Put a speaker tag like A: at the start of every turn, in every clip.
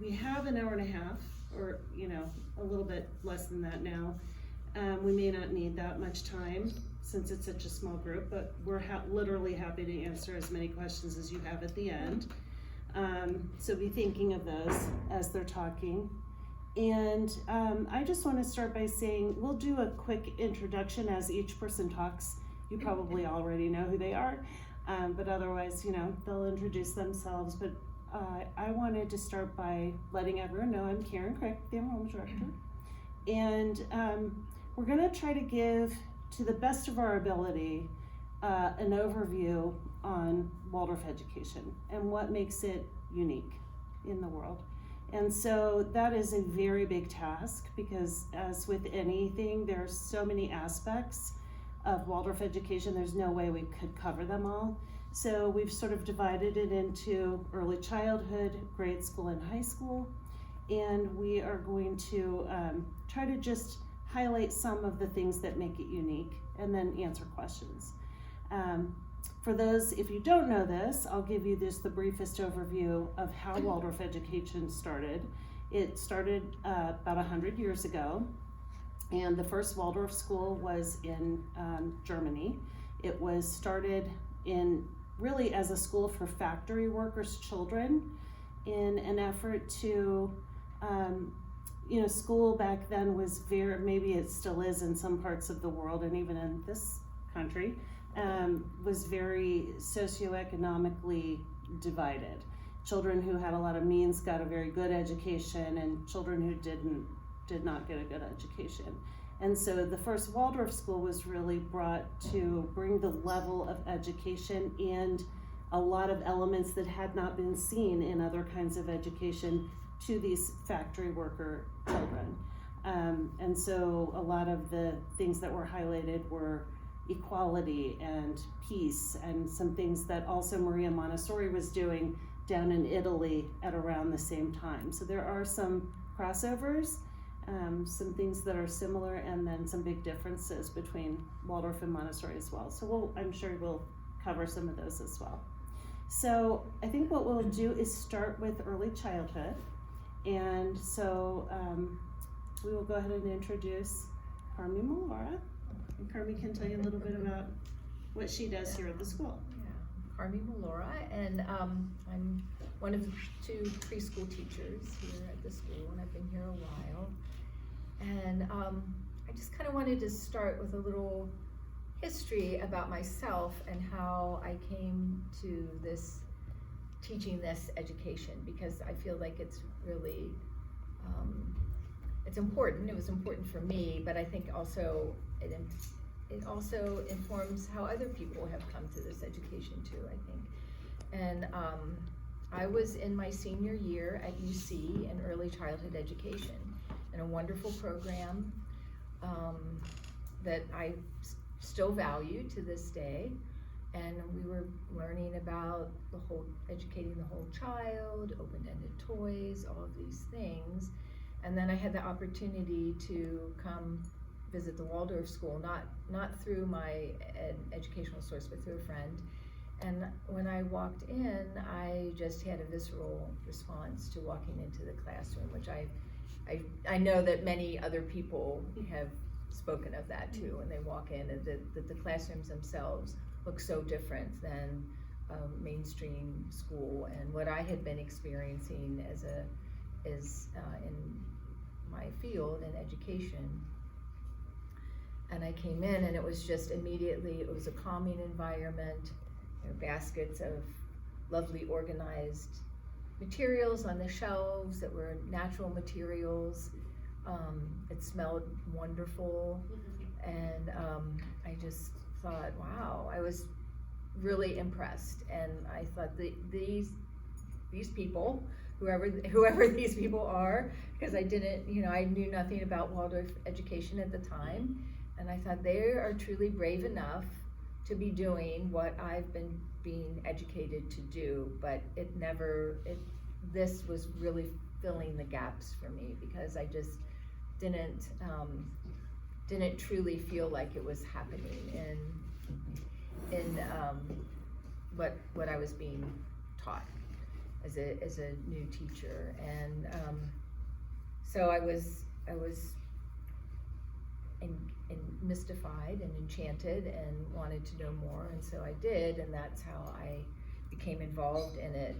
A: we have an hour and a half, or a little bit less than that now. We may not need that much time since it's such a small group, but we're literally happy to answer as many questions as you have at the end. So be thinking of those as they're talking. And I just want to start by saying we'll do a quick introduction as each person talks. You probably already know who they are, but otherwise, they'll introduce themselves. But I wanted to start by letting everyone know I'm Karen Crick, the enrollment director. And we're going to try to give, to the best of our ability, an overview on Waldorf education and what makes it unique in the world. And so that is a very big task because, as with anything, there are so many aspects of Waldorf education, there's no way we could cover them all. So we've sort of divided it into early childhood, grade school, and high school. And we are going to try to just highlight some of the things that make it unique and then answer questions. For those, if you don't know this, I'll give you the briefest overview of how Waldorf education started. It started about 100 years ago, and the first Waldorf school was in Germany. It was started really as a school for factory workers' children in an effort to, school back then was maybe it still is in some parts of the world and even in this country, was very socioeconomically divided. Children who had a lot of means got a very good education, and children who did not get a good education. And so the first Waldorf school was really brought to bring the level of education and a lot of elements that had not been seen in other kinds of education to these factory worker children. And so a lot of the things that were highlighted were equality and peace, and some things that also Maria Montessori was doing down in Italy at around the same time. So there are some crossovers, some things that are similar, and then some big differences between Waldorf and Montessori as well. So I'm sure we'll cover some of those as well. So I think what we'll do is start with early childhood. And so we will go ahead and introduce Carmy Malory. And Carmy can tell you a little bit about what she does here at the school.
B: Yeah, Carmy Malory, and I'm one of the two preschool teachers here at the school, and I've been here a while. And I just kind of wanted to start with a little history about myself and how I came to teaching this education, because I feel like it's really, it's important. It was important for me, but I think also it also informs how other people have come to this education too, I think. And I was in my senior year at UC in early childhood education, in a wonderful program that I still value to this day. And we were learning about educating the whole child, open-ended toys, all of these things. And then I had the opportunity to come visit the Waldorf school, not through my educational source, but through a friend. And when I walked in, I just had a visceral response to walking into the classroom, which I know that many other people have spoken of that too, when they walk in, and that the classrooms themselves look so different than mainstream school and what I had been experiencing as in my field in education. And I came in, and it was just immediately, it was a calming environment, baskets of lovely organized materials on the shelves that were natural materials. It smelled wonderful, and I just thought, wow, I was really impressed. And I thought these people, whoever these people are, because I knew nothing about Waldorf education at the time, and I thought they are truly brave enough to be doing what I've been being educated to do, but this was really filling the gaps for me, because I just didn't truly feel like it was happening in what I was being taught as a new teacher. And so I was mystified and enchanted and wanted to know more, and so I did, and that's how I became involved in it.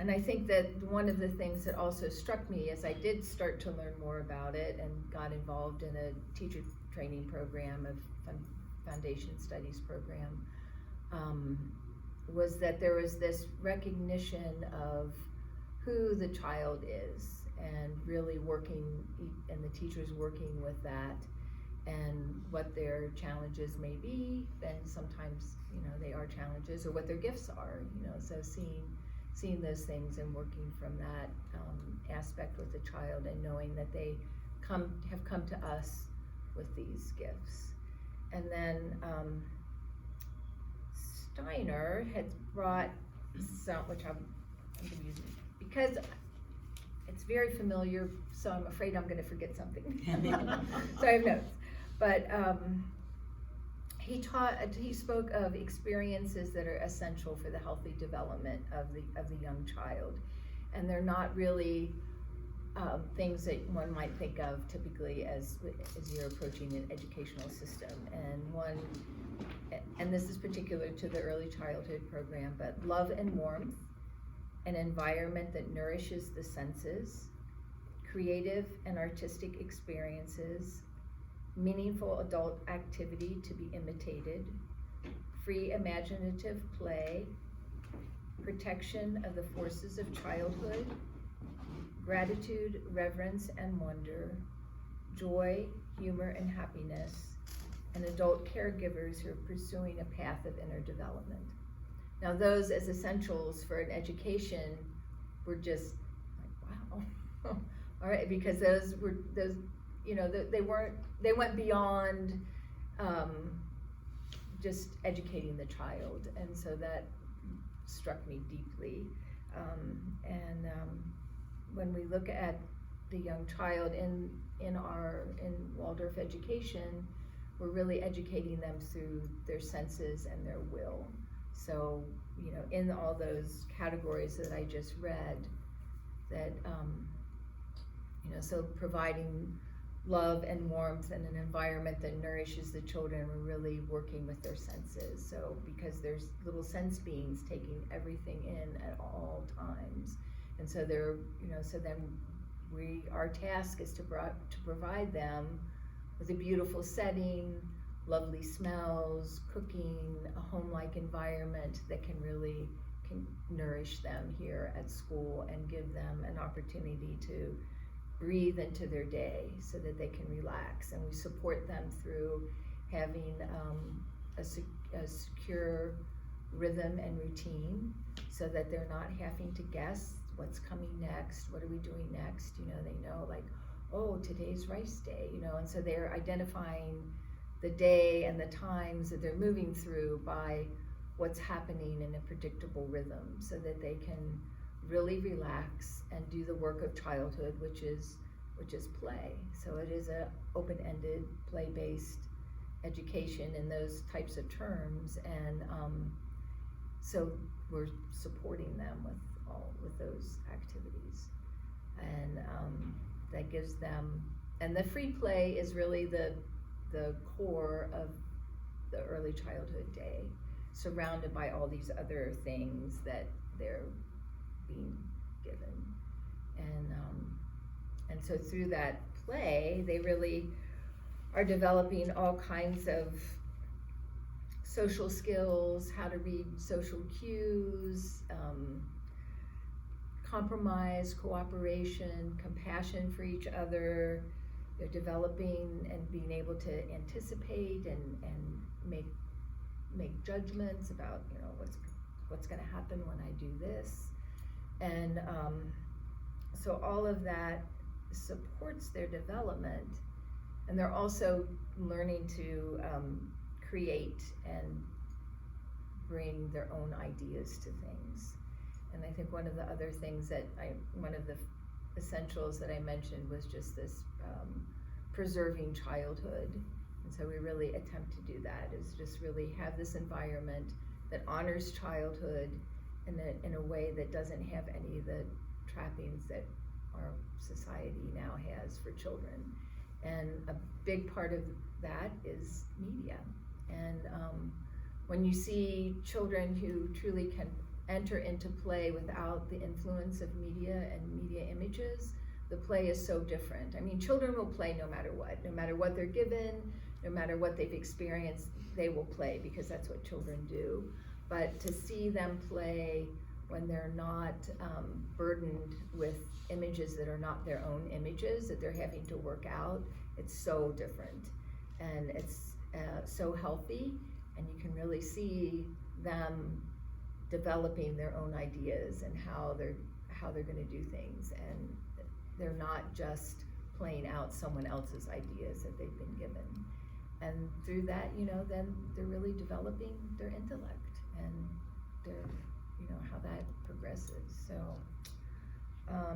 B: And I think that one of the things that also struck me as I did start to learn more about it and got involved in a teacher training program, a foundation studies program, was that there was this recognition of who the child is, and really working, and the teachers working with that, and what their challenges may be, and sometimes, they are challenges, or what their gifts are, so seeing those things and working from that aspect with the child, and knowing that they have come to us with these gifts. And then Steiner had brought some, which I'm going to use because it's very familiar, so I'm afraid I'm going to forget something. So I have notes. But he spoke of experiences that are essential for the healthy development of the young child, and they're not really things that one might think of typically as you're approaching an educational system. And this is particular to the early childhood program, but love and warmth, an environment that nourishes the senses, creative and artistic experiences, meaningful adult activity to be imitated, free imaginative play, protection of the forces of childhood, gratitude, reverence, and wonder, joy, humor, and happiness, and adult caregivers who are pursuing a path of inner development. Now those as essentials for an education were just like, wow. All right, because they went beyond just educating the child, and so that struck me deeply. When we look at the young child in Waldorf education, we're really educating them through their senses and their will. So, in all those categories that I just read, that, so providing love and warmth and an environment that nourishes the children, we're really working with their senses. So, because there's little sense beings taking everything in at all times. And so they're, so then our task is to provide them with a beautiful setting, lovely smells, cooking, a home-like environment that can nourish them here at school and give them an opportunity to breathe into their day so that they can relax. And we support them through having a secure rhythm and routine so that they're not having to guess what's coming next, what are we doing next, they know like, oh, today's rice day, and so they're identifying the day and the times that they're moving through by what's happening in a predictable rhythm, so that they can really relax and do the work of childhood, which is play. So it is a open-ended, play-based education in those types of terms, and so we're supporting them with those activities, and that gives them, and the free play is really the core of the early childhood day, surrounded by all these other things that they're being given. And so through that play, they really are developing all kinds of social skills, how to read social cues, compromise, cooperation, compassion for each other. They're developing and being able to anticipate and make judgments about, what's going to happen when I do this. And so all of that supports their development, and they're also learning to create and bring their own ideas to things. And I think one of the other things one of the essentials that I mentioned was just this preserving childhood. And so we really attempt to do that, is just really have this environment that honors childhood in a way that doesn't have any of the trappings that our society now has for children. And a big part of that is media. And when you see children who truly can enter into play without the influence of media and media images, the play is so different. I mean, children will play no matter what they're given, no matter what they've experienced, they will play because that's what children do. But to see them play when they're not burdened with images that are not their own images, that they're having to work out, it's so different. And it's so healthy, and you can really see them developing their own ideas and how they're going to do things, and they're not just playing out someone else's ideas that they've been given. And through that, then they're really developing their intellect and their, how that progresses. So I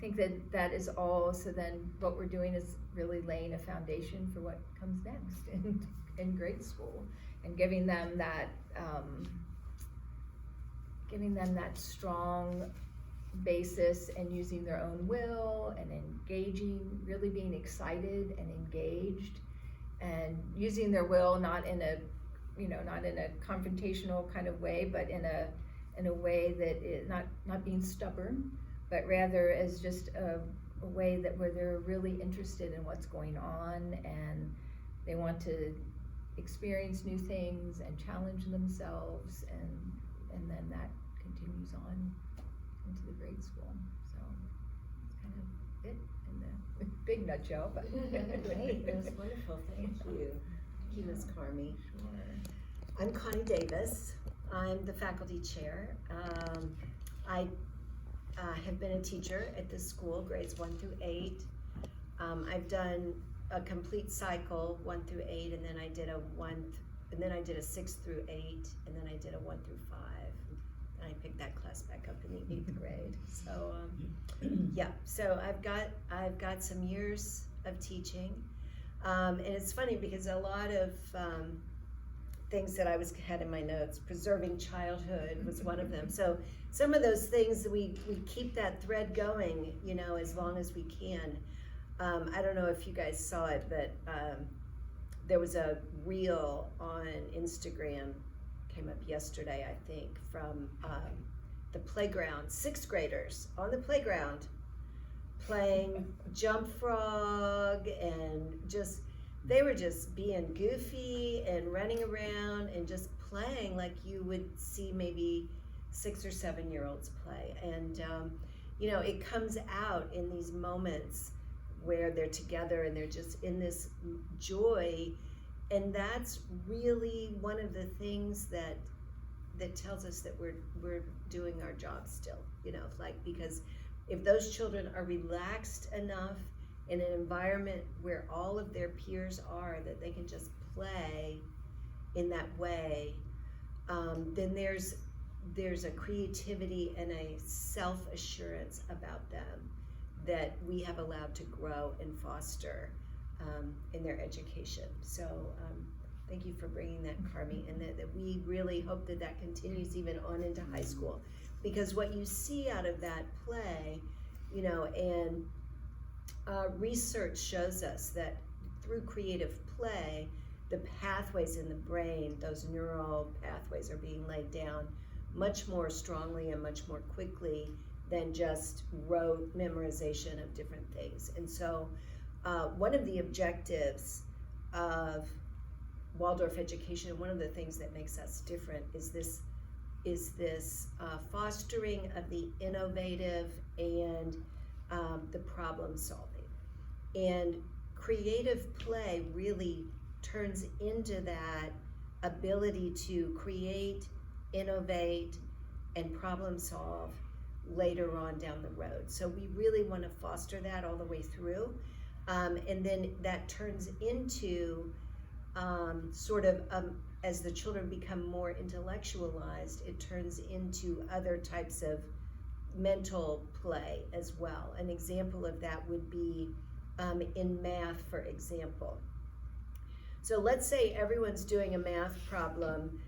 B: think that is all. So then what we're doing is really laying a foundation for what comes next in grade school, and giving them that strong basis, and using their own will, and engaging, really being excited and engaged, and using their will not in a confrontational kind of way, but in a way that is not being stubborn, but rather as just a way that where they're really interested in what's going on, and they want to experience new things and challenge themselves, and then that continues on into the grade school. So that's kind of it in the big nutshell. But
C: Great, that was wonderful. Thank you. Thank you, Ms. Carmy.
B: Sure.
C: I'm Connie Davis. I'm the faculty chair. I have been a teacher at this school, grades 1 through 8. I've done a complete cycle 1 through 8, and then I did a 6 through 8, and then I did a 1 through 5. And I picked that class back up in the 8th grade. So yeah, so I've got some years of teaching, and it's funny because a lot of things that I had in my notes, preserving childhood was one of them. So some of those things, we keep that thread going, as long as we can. I don't know if you guys saw it, but there was a reel on Instagram, came up yesterday, I think, from the playground, 6th graders on the playground playing jump frog, and they were just being goofy and running around and just playing like you would see maybe 6 or 7-year-olds play. And it comes out in these moments where they're together and they're just in this joy. And that's really one of the things that tells us that we're doing our job still, because if those children are relaxed enough in an environment where all of their peers are, that they can just play in that way, then there's a creativity and a self-assurance about them that we have allowed to grow and foster in their education. So thank you for bringing that, Carmy, and that we really hope that continues even on into high school, because what you see out of that play, and research shows us that through creative play, the pathways in the brain, those neural pathways, are being laid down much more strongly and much more quickly than just rote memorization of different things. And so one of the objectives of Waldorf education, and one of the things that makes us different, is this fostering of the innovative and the problem solving. And creative play really turns into that ability to create, innovate, and problem solve later on down the road. So we really want to foster that all the way through. And then that turns into as the children become more intellectualized, it turns into other types of mental play as well. An example of that would be in math, for example. So let's say everyone's doing a math problem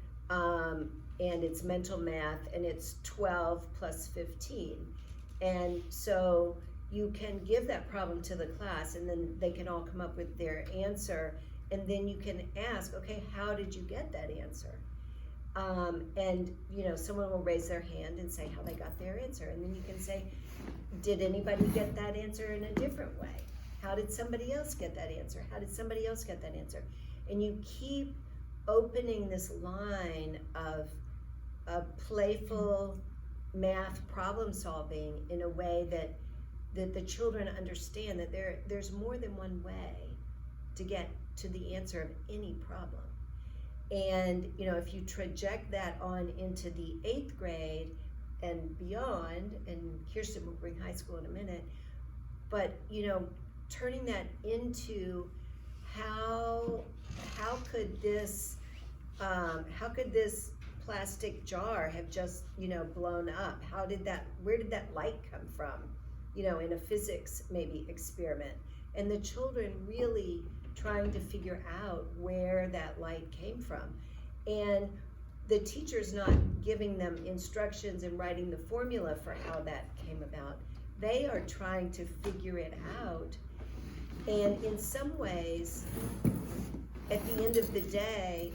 C: and it's mental math, and it's 12 plus 15. And so you can give that problem to the class, and then they can all come up with their answer, and then you can ask, okay, how did you get that answer? And someone will raise their hand and say how they got their answer, and then you can say, did anybody get that answer in a different way? How did somebody else get that answer? How did somebody else get that answer? And you keep opening this line of playful math problem solving in a way that the children understand that there's more than one way to get to the answer of any problem. And if you project that on into the 8th grade and beyond, and Kirsten will bring high school in a minute, but turning that into how could this plastic jar have just blown up? Where did that light come from? In a physics maybe experiment, and the children really trying to figure out where that light came from. And the teacher's not giving them instructions and writing the formula for how that came about. They are trying to figure it out. And in some ways, at the end of the day,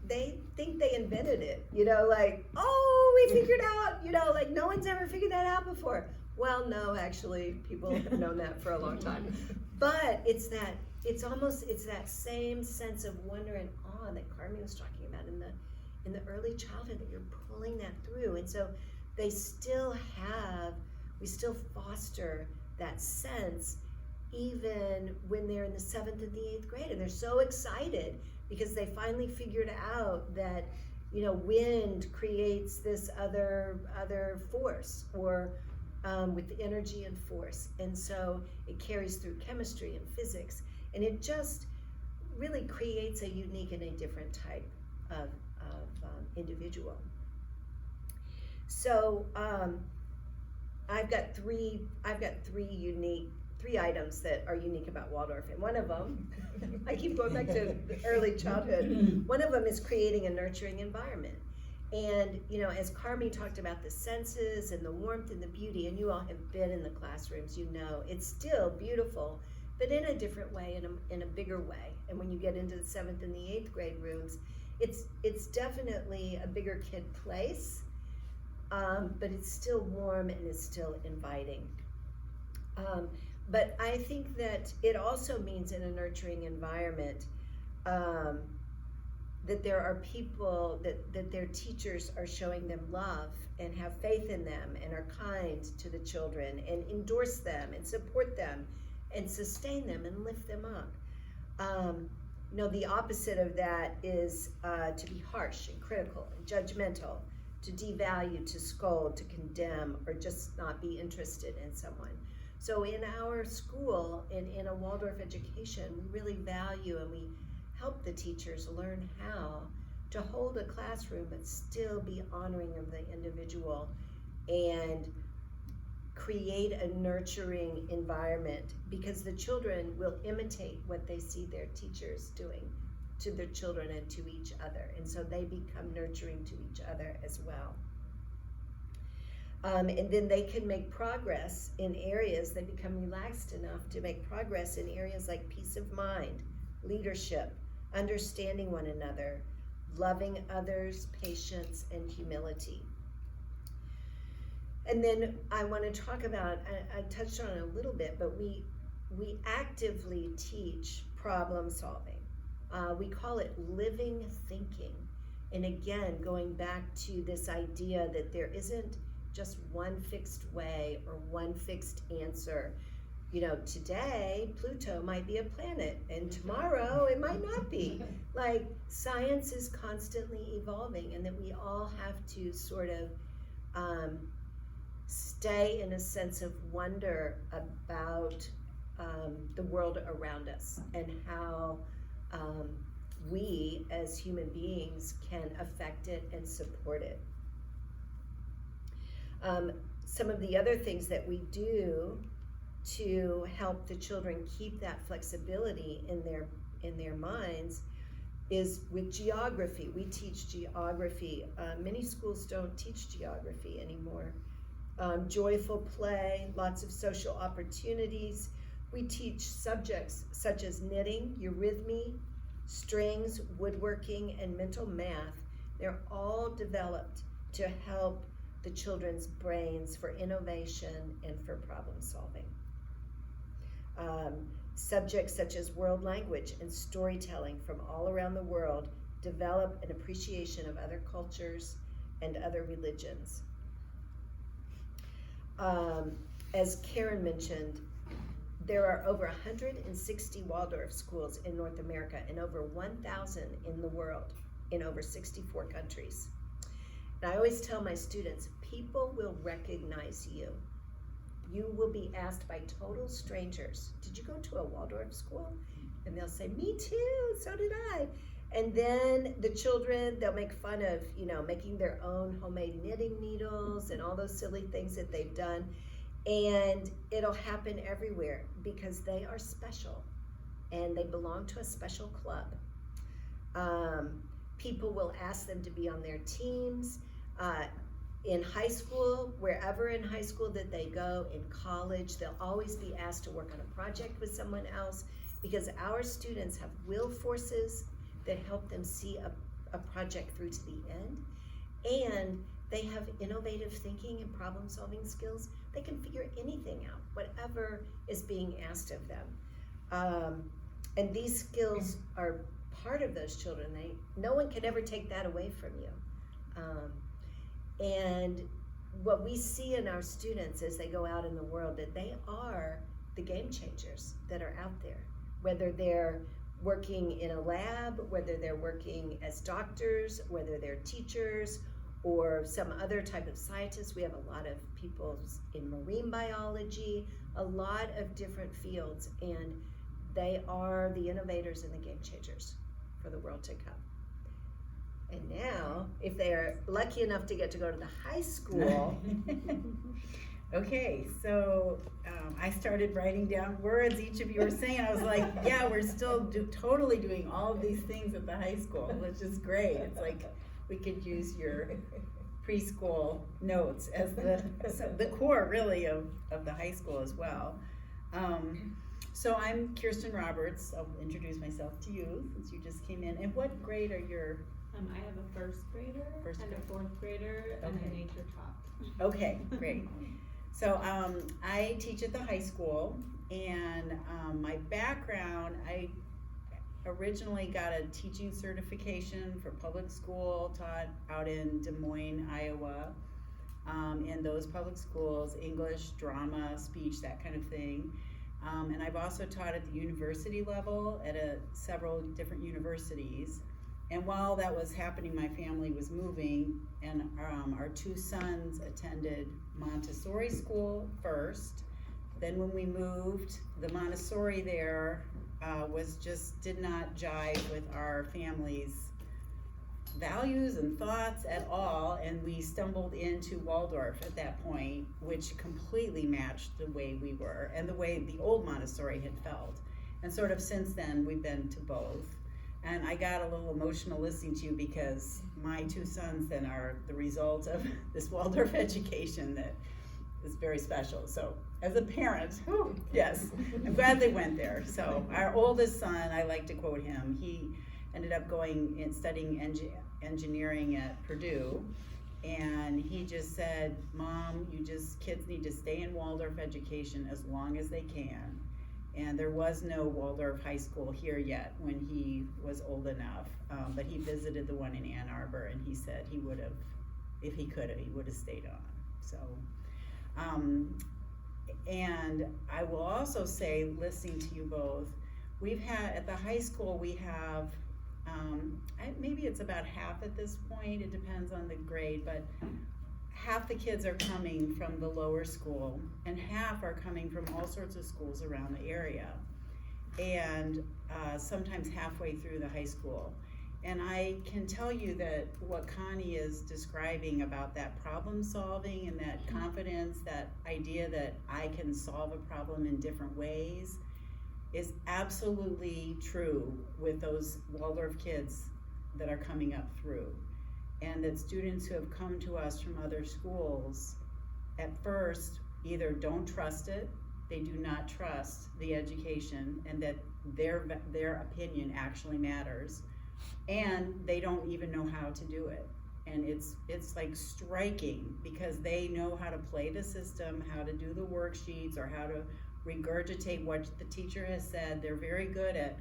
C: they think they invented it, oh, we figured out, no one's ever figured that out before. Well, no, actually, people have known that for a long time. But it's that same sense of wonder and awe that Carmy was talking about in the early childhood, that you're pulling that through. And so we still foster that sense even when they're in the 7th and the 8th grade, and they're so excited because they finally figured out that wind creates this other force, or with energy and force, and so it carries through chemistry and physics, and it just really creates a unique and a different type of individual. So I've got three items that are unique about Waldorf, and one of them, I keep going back to early childhood, one of them is creating a nurturing environment. And as Carmy talked about the senses and the warmth and the beauty, and you all have been in the classrooms, it's still beautiful, but in a different way, in a bigger way. And when you get into the 7th and the 8th grade rooms, it's definitely a bigger kid place, but it's still warm and it's still inviting. But I think that it also means in a nurturing environment that there are people that their teachers are showing them love and have faith in them and are kind to the children and endorse them and support them and sustain them and lift them up. The opposite of that is to be harsh and critical and judgmental, to devalue, to scold, to condemn, or just not be interested in someone. So in our school, in a Waldorf education, we really value and we help the teachers learn how to hold a classroom but still be honoring of the individual and create a nurturing environment, because the children will imitate what they see their teachers doing to their children and to each other, and so they become nurturing to each other as well. And then they can make progress in areas, they become relaxed enough to make progress in areas like peace of mind, leadership, understanding one another, loving others, patience, and humility. And then I want to talk about, I touched on it a little bit, but we actively teach problem solving. We call it living thinking. And again, going back to this idea that there isn't just one fixed way or one fixed answer. Today, Pluto might be a planet, and tomorrow it might not be. Like, science is constantly evolving, and that we all have to sort of stay in a sense of wonder about the world around us and how we as human beings can affect it and support it. Some of the other things that we do to help the children keep that flexibility in their minds is with geography. We teach geography. Many schools don't teach geography anymore. Joyful play, lots of social opportunities. We teach subjects such as knitting, eurythmy, strings, woodworking, and mental math. They're all developed to help the children's brains for innovation and for problem solving. Subjects such as world language and storytelling from all around the world develop an appreciation of other cultures and other religions. As Karen mentioned, there are over 160 Waldorf schools in North America and over 1,000 in the world in over 64 countries. And I always tell my students, people will recognize you. You will be asked by total strangers, did you go to a Waldorf school? And they'll say, me too, so did I. And then the children, they'll make fun of, making their own homemade knitting needles and all those silly things that they've done. And it'll happen everywhere because they are special and they belong to a special club. People will ask them to be on their teams. In high school, wherever in high school that they go, in college, they'll always be asked to work on a project with someone else because our students have will forces that help them see a project through to the end. And they have innovative thinking and problem solving skills. They can figure anything out, whatever is being asked of them. And these skills are part of those children. No one can ever take that away from you. And what we see in our students as they go out in the world, that they are the game changers that are out there, whether they're working in a lab, whether they're working as doctors, whether they're teachers, or some other type of scientists. We have a lot of people in marine biology, a lot of different fields, and they are the innovators and the game changers for the world to come. And now, if they are lucky enough to get to go to the high school.
D: Okay, so I started writing down words each of you were saying. I was like, yeah, we're still totally doing all of these things at the high school, which is great. It's like we could use your preschool notes as the core, really, of the high school as well. So I'm Kirsten Roberts. I'll introduce myself to you since you just came in. And what grade are your?
E: I have a first grader and a fourth grader and a nature top.
D: Okay, great. So I teach at the high school, and my background, I originally got a teaching certification for public school, taught out in Des Moines, Iowa, in those public schools, English, drama, speech, that kind of thing. And I've also taught at the university level at several different universities. And while that was happening, my family was moving, and our two sons attended Montessori school first. Then when we moved, the Montessori there did not jive with our family's values and thoughts at all, and we stumbled into Waldorf at that point, which completely matched the way we were and the way the old Montessori had felt. And sort of since then, we've been to both. And I got a little emotional listening to you because my two sons then are the result of this Waldorf education that is very special. So as a parent, yes, I'm glad they went there. So our oldest son, I like to quote him, he ended up going and studying engineering at Purdue. And he just said, Mom, kids need to stay in Waldorf education as long as they can. And there was no Waldorf High School here yet when he was old enough, but he visited the one in Ann Arbor, and he said he would have, if he could have, he would have stayed on. So, and I will also say, listening to you both, at the high school, we have, maybe it's about half at this point, it depends on the grade, but half the kids are coming from the lower school and half are coming from all sorts of schools around the area, and sometimes halfway through the high school. And I can tell you that what Connie is describing about that problem solving and that confidence, that idea that I can solve a problem in different ways, is absolutely true with those Waldorf kids that are coming up through. And that students who have come to us from other schools at first either don't trust it, they do not trust the education, and that their opinion actually matters, and they don't even know how to do it. And it's like striking, because they know how to play the system, how to do the worksheets, or how to regurgitate what the teacher has said. They're very good at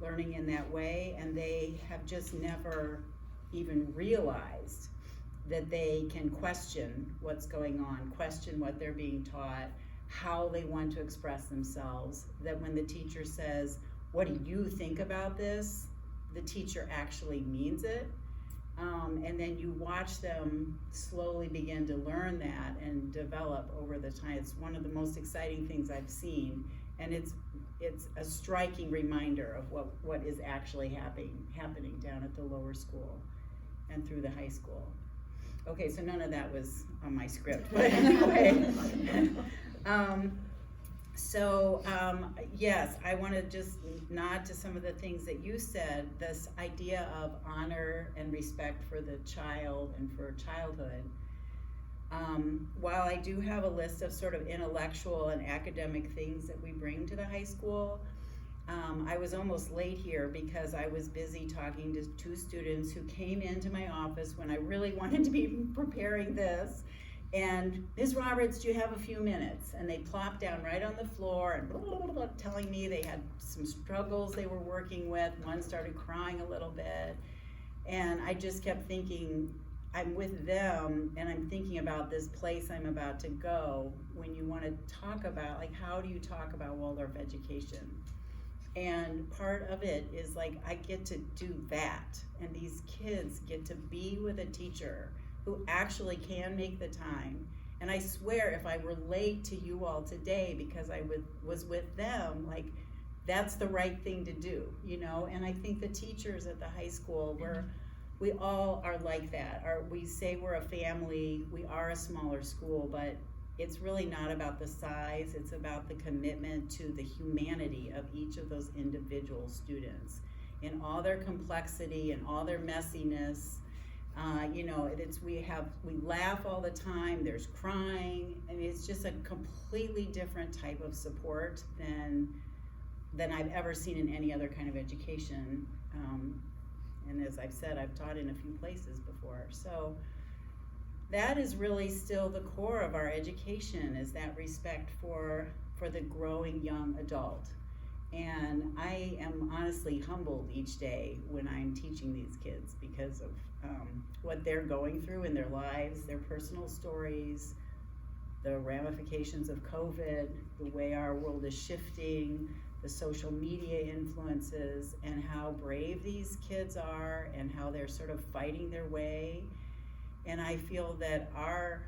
D: learning in that way, and they have just never even realized that they can question what's going on, question what they're being taught, how they want to express themselves, that when the teacher says, "What do you think about this?" the teacher actually means it. And then you watch them slowly begin to learn that and develop over the time. It's one of the most exciting things I've seen, and it's a striking reminder of what is actually happening down at the lower school and through the high school. Okay, so none of that was on my script, but anyway. Yes, I want to just nod to some of the things that you said, this idea of honor and respect for the child and for childhood. While I do have a list of sort of intellectual and academic things that we bring to the high school, I was almost late here because I was busy talking to two students who came into my office when I really wanted to be preparing this. And, "Ms. Roberts, do you have a few minutes?" And they plopped down right on the floor and blah, blah, blah, telling me they had some struggles they were working with. One started crying a little bit. And I just kept thinking, I'm with them and I'm thinking about this place I'm about to go, when you want to talk about, like, how do you talk about Waldorf education? And part of it is like, I get to do that, and these kids get to be with a teacher who actually can make the time. And I swear, if I were late to you all today because I was with them, like, that's the right thing to do, you know? And I think the teachers at the high school, we all are like that. We say we're a family, we are a smaller school, but it's really not about the size, it's about the commitment to the humanity of each of those individual students in all their complexity and all their messiness. You know, we laugh all the time, there's crying. I mean, it's just a completely different type of support than I've ever seen in any other kind of education. And as I've said, I've taught in a few places before. So that is really still the core of our education, is that respect for the growing young adult. And I am honestly humbled each day when I'm teaching these kids because of what they're going through in their lives, their personal stories, the ramifications of COVID, the way our world is shifting, the social media influences, and how brave these kids are and how they're sort of fighting their way. And I feel that our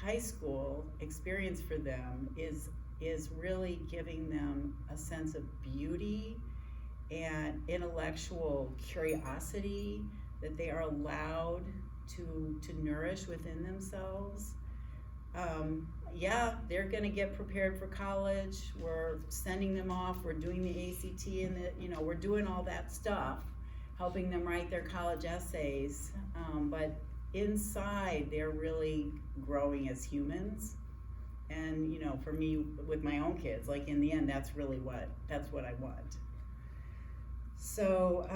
D: high school experience for them is really giving them a sense of beauty and intellectual curiosity that they are allowed to nourish within themselves. Yeah, they're gonna get prepared for college. We're sending them off. We're doing the ACT and we're doing all that stuff, helping them write their college essays. But inside, they're really growing as humans. And for me, with my own kids, like, in the end, that's what I want. So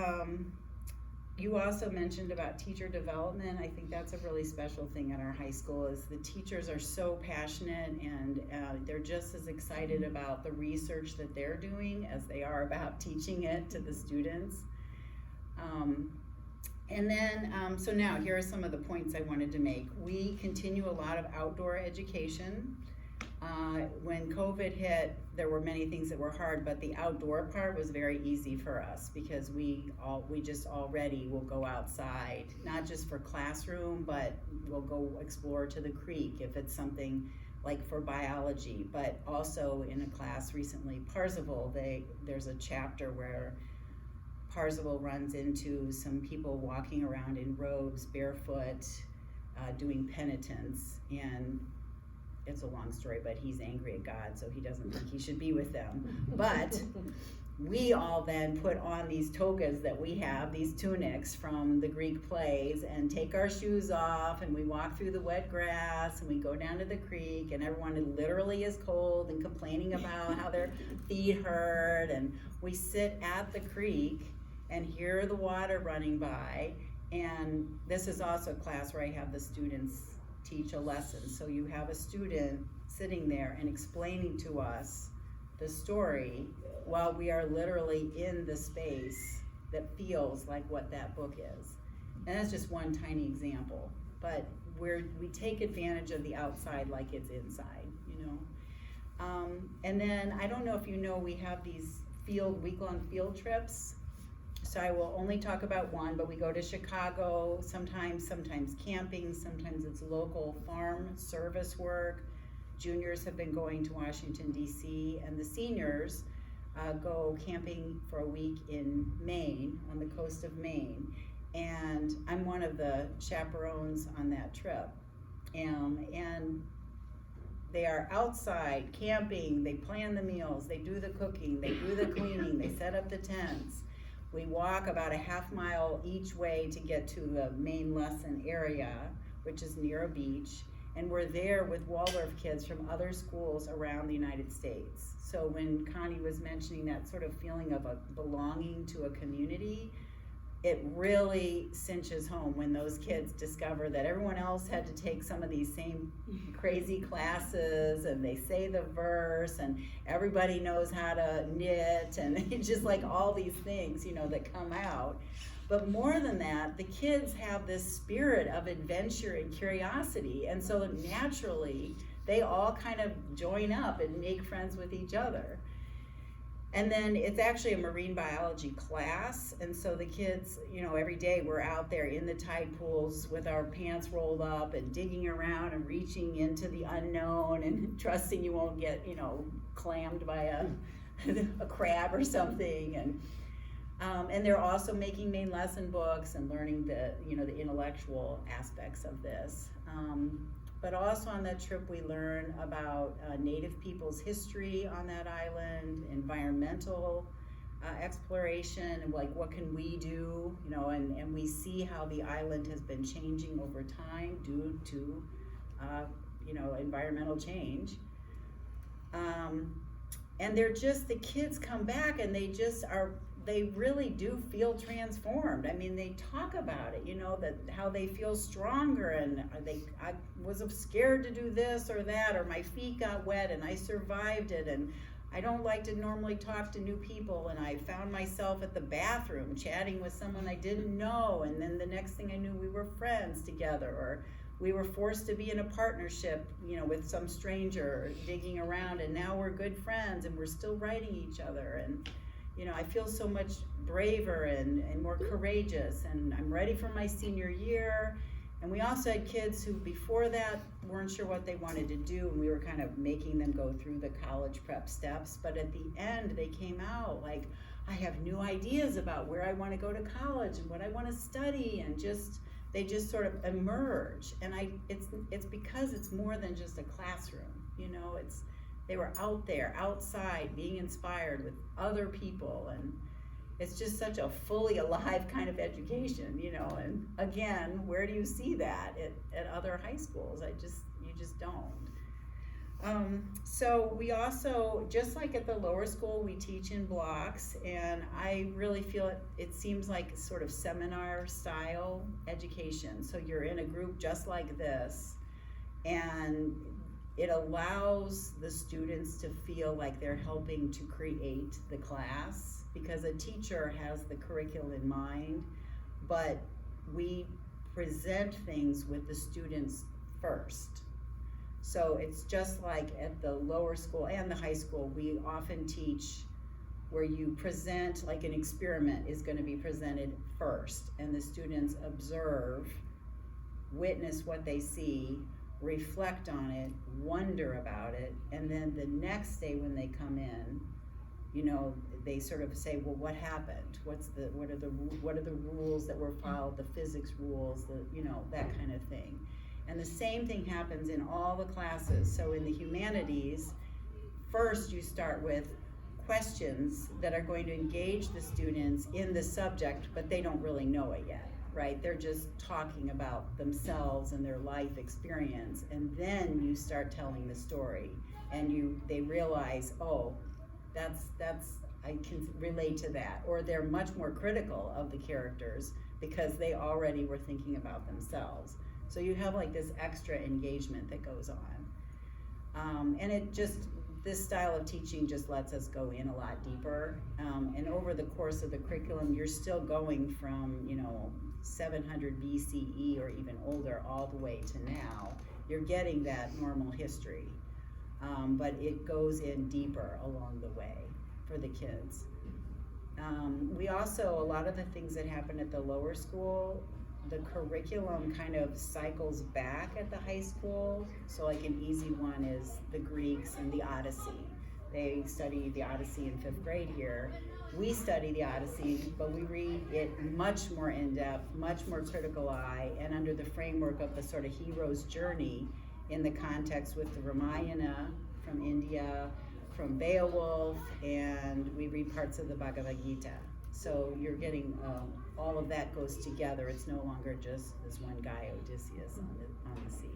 D: you also mentioned about teacher development. I think that's a really special thing at our high school, is the teachers are so passionate, and they're just as excited about the research that they're doing as they are about teaching it to the students. And then, so now here are some of the points I wanted to make. We continue a lot of outdoor education. When COVID hit, there were many things that were hard, but the outdoor part was very easy for us because we just already will go outside, not just for classroom, but we'll go explore to the creek if it's something like for biology, but also in a class recently, Parzival, there's a chapter where Parzival runs into some people walking around in robes, barefoot, doing penitence, and it's a long story, but he's angry at God, so he doesn't think he should be with them. But we all then put on these togas that we have, these tunics from the Greek plays, and take our shoes off, and we walk through the wet grass, and we go down to the creek, and everyone literally is cold and complaining about how their feet hurt, and we sit at the creek and hear the water running by. And this is also a class where I have the students teach a lesson. So you have a student sitting there and explaining to us the story while we are literally in the space that feels like what that book is. And that's just one tiny example, but we take advantage of the outside like it's inside, you know. And then I don't know if you know, we have these week-long field trips. So I will only talk about one, but we go to Chicago, sometimes camping, sometimes it's local farm service work. Juniors have been going to Washington, D.C., and the seniors go camping for a week in Maine, on the coast of Maine. And I'm one of the chaperones on that trip. And they are outside camping, they plan the meals, they do the cooking, they do the cleaning, they set up the tents. We walk about a half mile each way to get to the main lesson area, which is near a beach. And we're there with Waldorf kids from other schools around the United States. So when Connie was mentioning that sort of feeling of a belonging to a community, it really cinches home when those kids discover that everyone else had to take some of these same crazy classes, and they say the verse, and everybody knows how to knit, and it's just like all these things, you know, that come out. But more than that, the kids have this spirit of adventure and curiosity, and so naturally they all kind of join up and make friends with each other. And then it's actually a marine biology class, and so the kids, you know, every day we're out there in the tide pools with our pants rolled up and digging around and reaching into the unknown and trusting you won't get, you know, clammed by a crab or something. And they're also making main lesson books and learning the, you know, the intellectual aspects of this. But also on that trip, we learn about Native people's history on that island, environmental exploration, and like what can we do, you know, and we see how the island has been changing over time due to, you know, environmental change. And they're just, the kids come back and they just are, they really do feel transformed. I mean, they talk about it, you know, that how they feel stronger, and I was scared to do this or that, or my feet got wet and I survived it, and I don't like to normally talk to new people, and I found myself at the bathroom chatting with someone I didn't know, and then the next thing I knew we were friends together, or we were forced to be in a partnership, you know, with some stranger digging around, and now we're good friends and we're still writing each other. And you know, I feel so much braver and more courageous, and I'm ready for my senior year. And we also had kids who before that weren't sure what they wanted to do, and we were kind of making them go through the college prep steps, but at the end they came out like, I have new ideas about where I want to go to college and what I want to study, and they just sort of emerge. And it's because it's more than just a classroom, you know, they were out there, outside, being inspired with other people, and it's just such a fully alive kind of education, you know. And again, where do you see that at other high schools? You just don't. So we also, just like at the lower school, we teach in blocks, and I really feel it seems like sort of seminar style education. So you're in a group just like this, and it allows the students to feel like they're helping to create the class, because a teacher has the curriculum in mind, but we present things with the students first. So it's just like at the lower school and the high school, we often teach where you present, like an experiment is going to be presented first, and the students observe, witness what they see, reflect on it, wonder about it, and then the next day when they come in, you know, they sort of say, well, what happened? What are the rules that were followed, the physics rules, you know, that kind of thing. And the same thing happens in all the classes. So in the humanities, first you start with questions that are going to engage the students in the subject, but they don't really know it yet, right? They're just talking about themselves and their life experience, and then you start telling the story, and they realize, oh, that's I can relate to that, or they're much more critical of the characters because they already were thinking about themselves. So you have like this extra engagement that goes on, and this style of teaching just lets us go in a lot deeper, and over the course of the curriculum, you're still going from 700 BCE or even older all the way to now. You're getting that normal history, but it goes in deeper along the way for the kids. We also, a lot of the things that happen at the lower school, the curriculum kind of cycles back at the high school. So like an easy one is the Greeks and the Odyssey. They study the Odyssey in 5th grade here. We study the Odyssey, but we read it much more in depth, much more critical eye, and under the framework of the sort of hero's journey in the context with the Ramayana from India, from Beowulf, and we read parts of the Bhagavad Gita. So you're getting all of that goes together. It's no longer just this one guy, Odysseus, on the sea.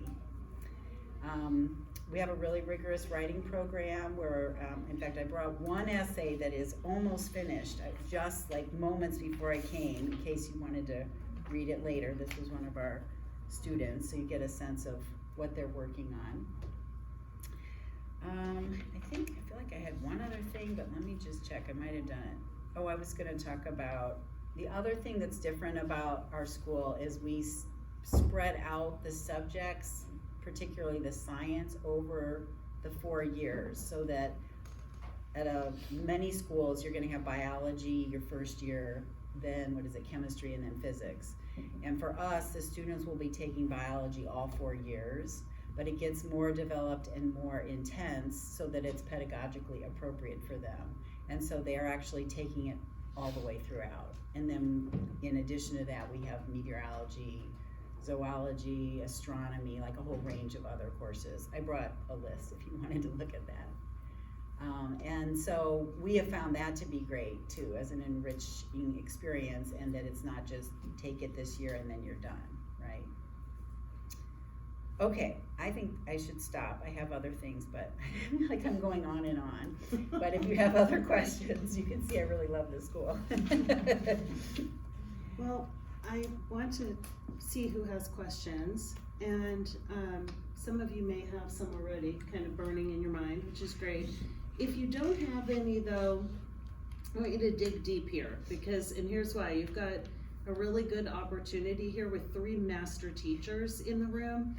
D: We have a really rigorous writing program where, in fact, I brought one essay that is almost finished, just like moments before I came, in case you wanted to read it later. This was one of our students, so you get a sense of what they're working on. I feel like I had one other thing, but let me just check. I might have done it. Oh, I was going to talk about the other thing that's different about our school is we spread out the subjects, particularly the science, over the 4 years, so that at many schools you're going to have biology your first year, then chemistry, and then physics. And for us, the students will be taking biology all 4 years, but it gets more developed and more intense so that it's pedagogically appropriate for them. And so they are actually taking it all the way throughout. And then in addition to that, we have meteorology, zoology, astronomy, like a whole range of other courses. I brought a list if you wanted to look at that. And so we have found that to be great too, as an enriching experience, and that it's not just take it this year and then you're done, right? Okay, I think I should stop. I have other things, but I feel like I'm going on and on. But if you have other questions, you can see I really love this school.
A: Well, I want to see who has questions, and some of you may have some already kind of burning in your mind, which is great. If you don't have any though, I want you to dig deep here, and here's why. You've got a really good opportunity here with 3 master teachers in the room.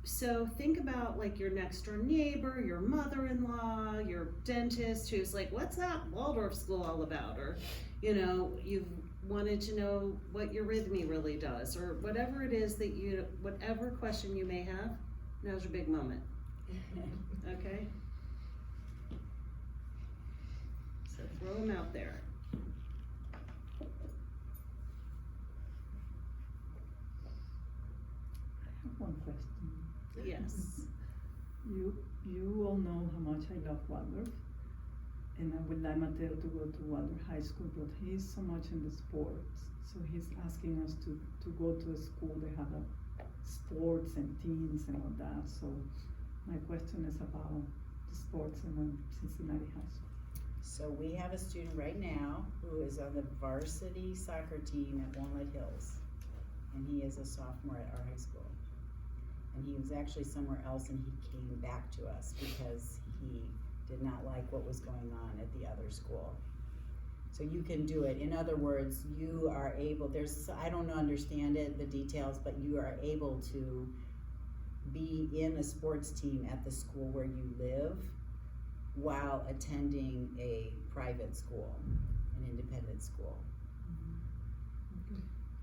A: So think about like your next door neighbor, your mother-in-law, your dentist who's like, what's that Waldorf school all about? Or, you've wanted to know what eurythmy really does, or whatever it is that whatever question you may have, now's your big moment. Okay? So throw them out there.
F: One question.
A: Yes.
F: You all know how much I love Waldorf, and I would like Mateo to go to Waldorf High School, but he's so much in the sports, so he's asking us to go to a school that have sports and teams and all that. So my question is about the sports in Cincinnati High School.
D: So we have a student right now who is on the varsity soccer team at Walnut Hills, and he is a sophomore at our high school. And he was actually somewhere else, and he came back to us because he did not like what was going on at the other school. So you can do it. In other words, you are able, I don't understand it, the details, but you are able to be in a sports team at the school where you live while attending a private school, an independent school.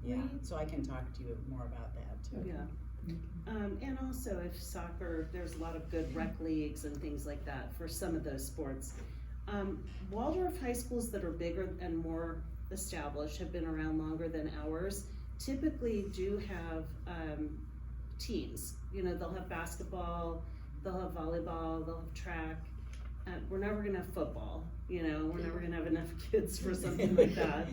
D: Yeah, so I can talk to you more about that too.
A: Yeah. And also if soccer, there's a lot of good rec leagues and things like that for some of those sports. Waldorf high schools that are bigger and more established, have been around longer than ours, typically do have teams. You know, they'll have basketball, they'll have volleyball, they'll have track. We're never gonna have football, you know, we're never gonna have enough kids for something like that.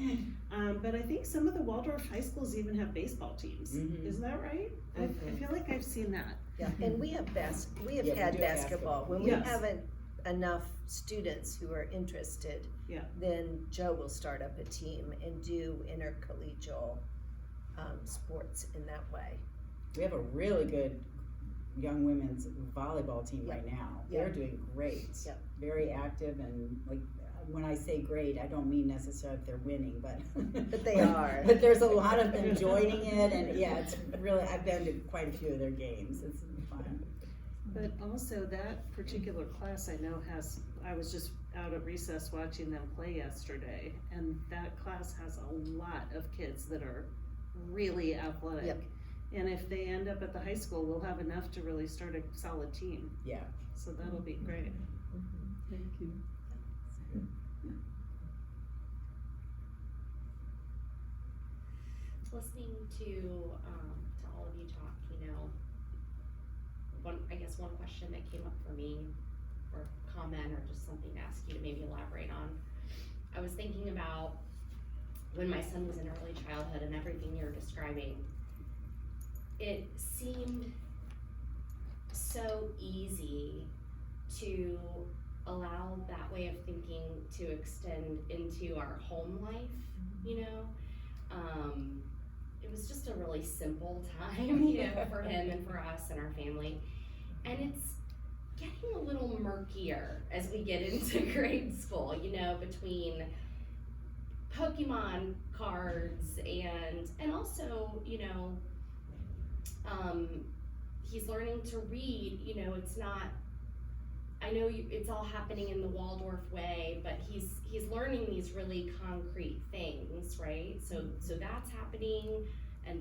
A: But I think some of the Waldorf high schools even have baseball teams.
D: Mhm.
A: Isn't that right? I feel like I've seen that.
C: Yeah, and we have
D: Yeah, we
C: had
D: do
C: basketball. When
A: Yes.
C: we haven't enough students who are interested,
A: Yeah.
C: then Joe will start up a team and do intercollegial sports in that way.
D: We have a really good young women's volleyball team right now.
C: Yeah.
D: They're doing great.
C: Yeah.
D: Very active, and like, when I say great, I don't mean necessarily if they're winning, but.
C: But they are.
D: But there's a lot of them joining it, and yeah, it's really, I've been to quite a few of their games. It's fun.
A: But also that particular class I know I was just out of recess watching them play yesterday, and that class has a lot of kids that are really athletic.
C: Yep.
A: And if they end up at the high school, we'll have enough to really start a solid team.
D: Yeah.
A: So that'll be great.
F: Thank you.
G: Listening to all of you talk, you know, one question that came up for me, or comment, or just something to ask you to maybe elaborate on. I was thinking about when my son was in early childhood and everything you're describing. It seemed so easy to allow that way of thinking to extend into our home life, you know? It was just a really simple time, you know, for him and for us and our family. And it's getting a little murkier as we get into grade school, you know, between Pokemon cards and also, you know, he's learning to read, you know, it's not, I know it's all happening in the Waldorf way, but he's learning these really concrete things, right? So that's happening,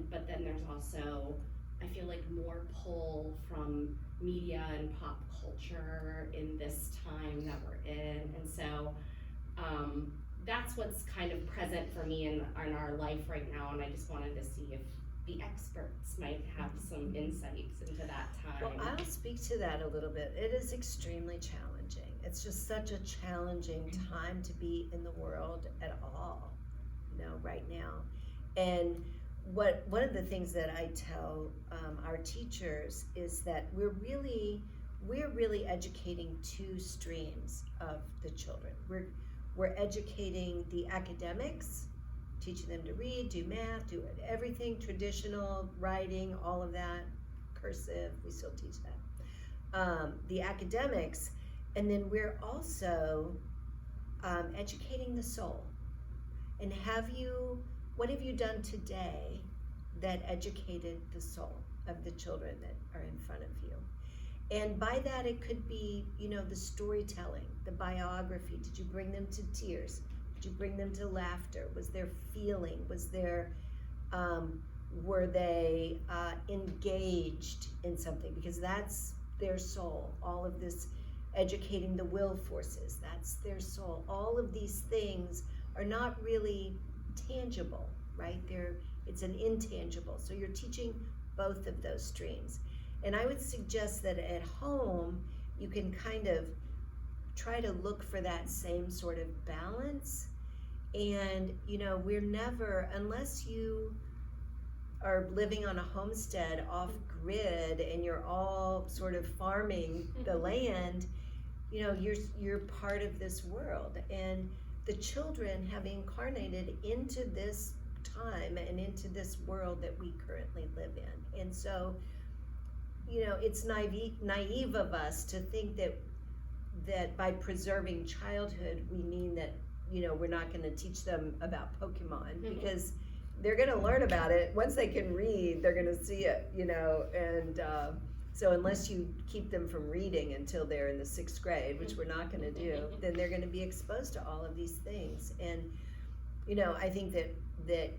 G: but then there's also, I feel like, more pull from media and pop culture in this time that we're in, and so that's what's kind of present for me in our life right now, and I just wanted to see if the experts might have some insights into that time.
C: Well, I'll speak to that a little bit. It is extremely challenging. It's just such a challenging time to be in the world at all, you know, right now. And one of the things that I tell our teachers is that we're really educating two streams of the children. We're educating the academics, teaching them to read, do math, do everything, traditional, writing, all of that, cursive, we still teach that. The academics, and then we're also educating the soul. And what have you done today that educated the soul of the children that are in front of you? And by that, it could be, you know, the storytelling, the biography. Did you bring them to tears? Did you bring them to laughter? Was there feeling? Was there, were they engaged in something? Because that's their soul. All of this educating the will forces, that's their soul. All of these things are not really tangible, right? It's an intangible. So you're teaching both of those streams. And I would suggest that at home, you can kind of try to look for that same sort of balance. And, you know, we're never, unless you are living on a homestead off grid and you're all sort of farming the land, you know, you're part of this world. And the children have incarnated into this time and into this world that we currently live in. And so, you know, it's naive of us to think that by preserving childhood, we mean that, you know, we're not going to teach them about Pokemon, because they're going to learn about it. Once they can read, they're going to see it, you know, and so unless you keep them from reading until they're in the 6th grade, which we're not going to do, then they're going to be exposed to all of these things. And, you know, I think that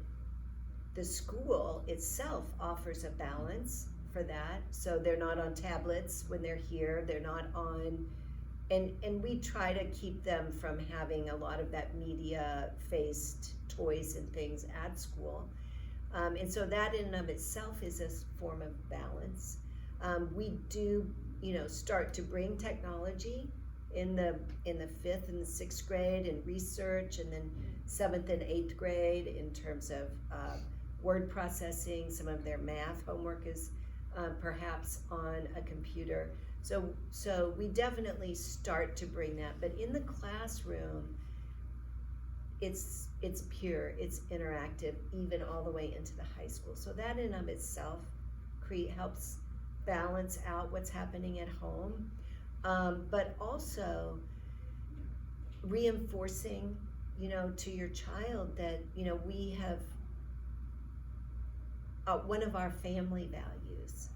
C: the school itself offers a balance for that. So they're not on tablets when they're here, they're not on, and we try to keep them from having a lot of that media-faced toys and things at school. And so that in and of itself is a form of balance. We do, start to bring technology in the 5th and the 6th grade and research, and then 7th and 8th grade in terms of word processing. Some of their math homework is perhaps on a computer. So we definitely start to bring that, but in the classroom, it's pure, it's interactive, even all the way into the high school. So that in and of itself helps balance out what's happening at home, but also reinforcing, to your child that, we have, one of our family values,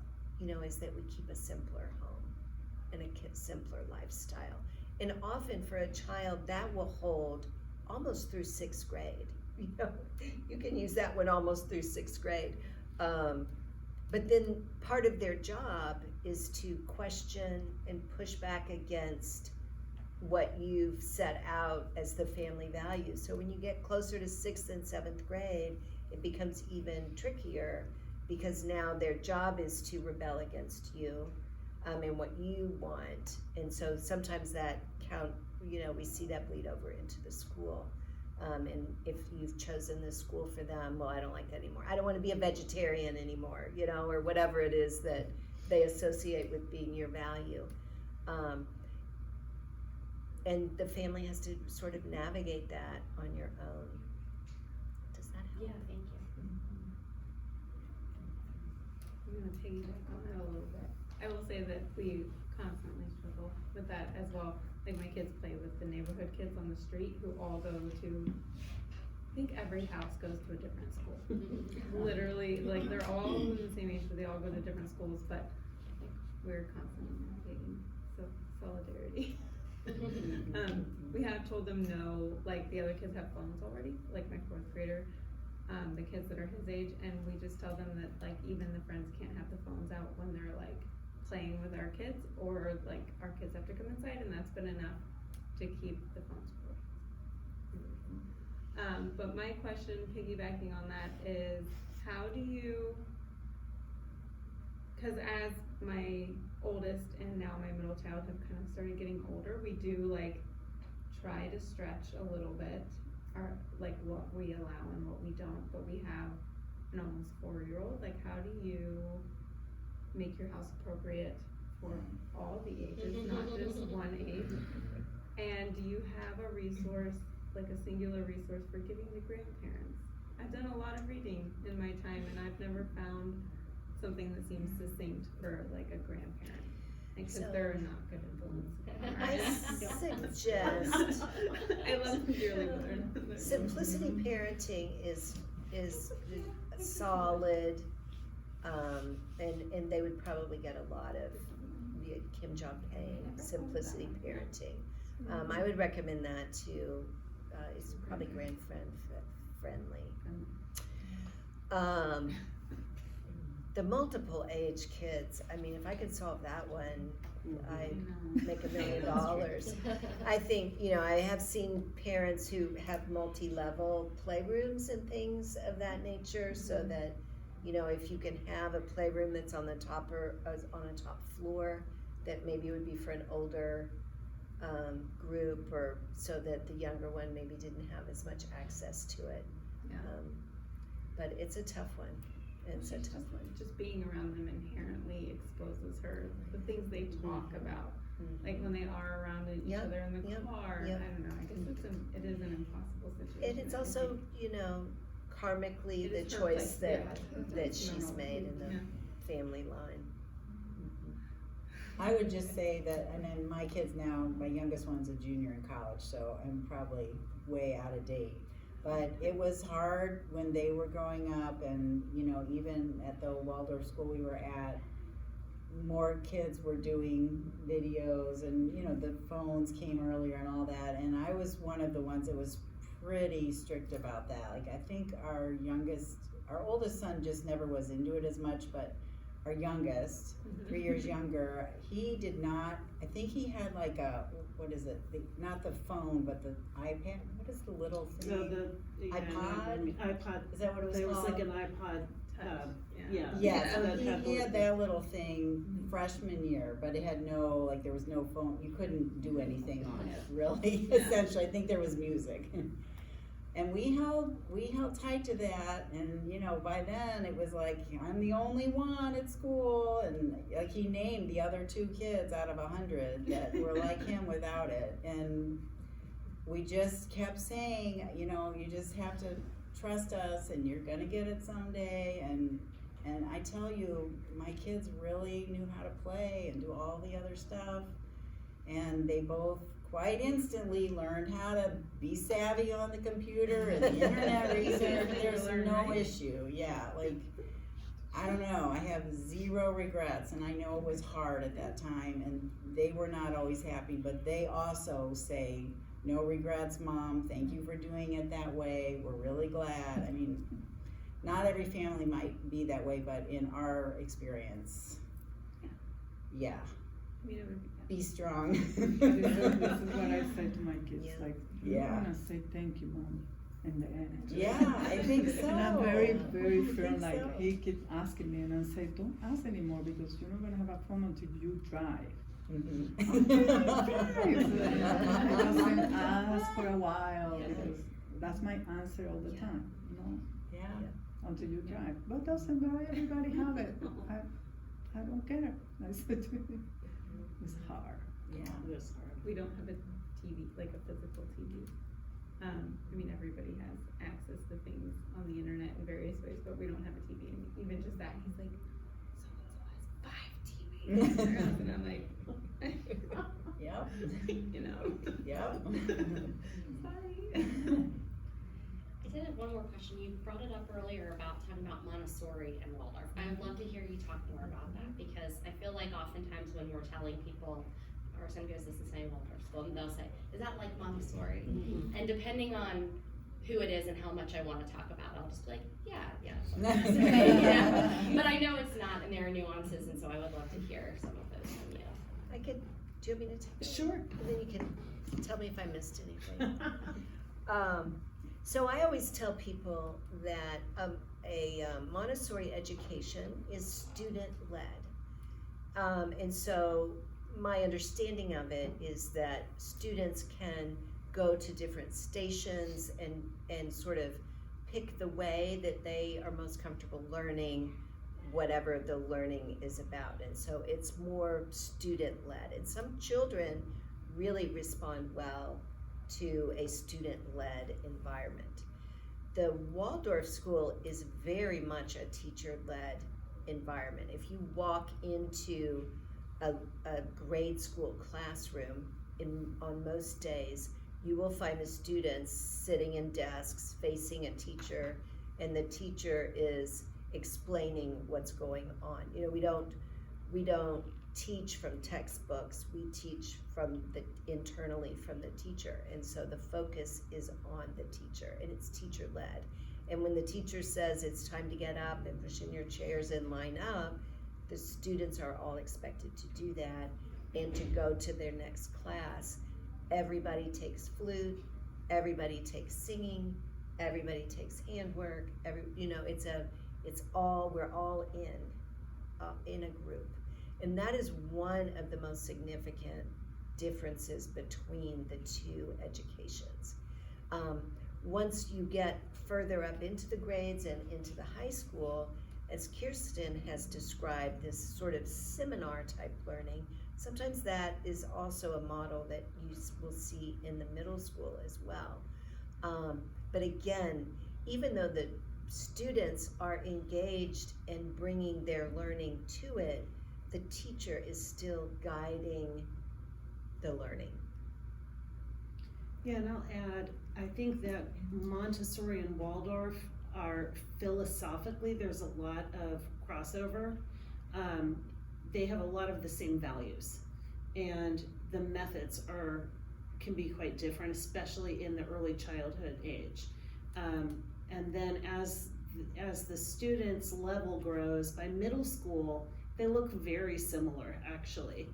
C: is that we keep a simpler home and a simpler lifestyle. And often for a child that will hold almost through 6th grade. You can use that one almost through 6th grade. But then part of their job is to question and push back against what you've set out as the family values. So when you get closer to 6th and 7th grade, it becomes even trickier, because now their job is to rebel against you and what you want. And so sometimes that we see that bleed over into the school. And if you've chosen this school for them, well, I don't like that anymore. I don't want to be a vegetarian anymore, or whatever it is that they associate with being your value. And the family has to sort of navigate that on your own. Does that help?
G: Yeah, thank you.
E: I'm gonna piggyback on that a little bit. I will say that we constantly struggle with that as well. Like, my kids play with the neighborhood kids on the street who all go to, I think every house goes to a different school. Literally, like, they're all in the same age, but they all go to different schools, but like, we're constantly navigating solidarity. We have told them no, like, the other kids have phones already, like my 4th grader, the kids that are his age, and we just tell them that, like, even the friends can't have the phones out when they're, like, playing with our kids, or like our kids have to come inside, and that's been enough to keep the phones away. But my question, piggybacking on that, is how do you, because as my oldest and now my middle child have kind of started getting older, we do like try to stretch a little bit our, like, what we allow and what we don't, but we have an almost 4-year-old. Like, how do you make your house appropriate for all the ages, not just one age? And do you have a resource, like a singular resource for giving the grandparents? I've done a lot of reading in my time, and I've never found something that seems succinct for like a grandparent, because they're not good influence.
C: I suggest
E: I love them dearly, but they're not.
C: simplicity parenting is solid. And they would probably get a lot of the Kim Jong-un simplicity parenting. I would recommend that too. It's probably friendly. The multiple age kids, I mean, if I could solve that one, I'd make $1 million. I think, I have seen parents who have multi-level playrooms and things of that nature, so that if you can have a playroom that's on the top or on a top floor, that maybe would be for an older group, or so that the younger one maybe didn't have as much access to it.
E: Yeah.
C: But it's a tough one. It's a tough one.
E: Just being around them inherently exposes her the things they talk about. Like when they are around each other in the car. I don't know. I guess it is an impossible situation.
C: And it's also, karmically the choice that she's made in the family line.
D: I would just say that, and then my kids now, my youngest one's a junior in college, so I'm probably way out of date. But it was hard when they were growing up, and even at the Waldorf school we were at, more kids were doing videos, and the phones came earlier and all that, and I was one of the ones that was pretty strict about that. Like, I think our oldest son just never was into it as much, but our youngest, 3 years younger, he did not, I think he had like a, what is it, not the phone, but the iPad, what is the little thing?
A: No,
D: iPod?
A: iPod,
D: Is that what it was
A: there was
D: called?
A: like an iPod, yeah.
D: Yeah, so
A: that had
D: he
A: the-
D: had that little thing freshman year, but it had no, like, there was no phone, you couldn't do anything on it, really, essentially, I think there was music. And we held tight to that, and, you know, by then, it was like, I'm the only one at school, and, like, he named the other 2 kids out of 100 that were like him without it, and we just kept saying, you know, you just have to trust us, and you're gonna get it someday, and I tell you, my kids really knew how to play and do all the other stuff, and they both quite instantly learned how to be savvy on the computer and the internet research. There's no issue, yeah, like, I don't know, I have 0 regrets, and I know it was hard at that time, and they were not always happy, but they also say, no regrets, Mom, thank you for doing it that way, we're really glad. I mean, not every family might be that way, but in our experience, yeah,
E: We never
D: be strong.
F: This is what I say to my kids,
C: Yeah.
F: like, you're
D: Yeah.
F: gonna say thank you, Mom, in the end.
D: Yeah, I think so.
F: And I'm very, very
D: I
F: firm,
D: think
F: like,
D: so.
F: he keeps asking me, and I say, don't ask anymore, because you're not gonna have a phone until you drive.
D: Mhm.
F: It doesn't ask for a while, because that's my answer all the time, you know,
D: Yeah,
F: until you drive. But doesn't everybody have it? I don't care, I said to him, it's hard.
D: yeah.
A: It was hard.
E: We don't have a TV, like a physical TV. I mean, everybody has access to things on the internet in various ways, but we don't have a TV. And even just that, he's like, so-and-so has 5 TVs in their house. And I'm like,
D: Yep,
E: you know.
D: yep.
E: Sorry.
G: I did have one more question. You brought it up earlier about talking about Montessori and Waldorf. I would love to hear you talk more about that, because I feel like oftentimes when we're telling people, our son goes to Cincinnati Waldorf School, and they'll say, is that like Montessori? And depending on who it is and how much I want to talk about, I'll just be like, yeah, it's like Montessori, yeah. But I know it's not, and there are nuances, and so I would love to hear some of those from you.
C: I could, do you want me to take it?
A: Sure.
C: And then you can tell me if I missed anything. So I always tell people that a Montessori education is student-led. And so my understanding of it is that students can go to different stations and sort of pick the way that they are most comfortable learning whatever the learning is about. And so it's more student-led. And some children really respond well to a student-led environment. The Waldorf school is very much a teacher-led environment. If you walk into a grade school classroom on most days, you will find the students sitting in desks facing a teacher, and the teacher is explaining what's going on. You know, we don't teach from textbooks, we teach internally from the teacher, and so the focus is on the teacher, and it's teacher-led. And when the teacher says it's time to get up and push in your chairs and line up, the students are all expected to do that and to go to their next class. Everybody takes flute, everybody takes singing, everybody takes handwork, we're all in a group. And that is one of the most significant differences between the two educations. Once you get further up into the grades and into the high school, as Kirsten has described, this sort of seminar type learning, sometimes that is also a model that you will see in the middle school as well. But again, even though the students are engaged in bringing their learning to it, the teacher is still guiding the learning.
A: Yeah, and I'll add, I think that Montessori and Waldorf are philosophically, there's a lot of crossover. They have a lot of the same values, and the methods can be quite different, especially in the early childhood age. And then as as the students' level grows, by middle school, they look very similar, actually.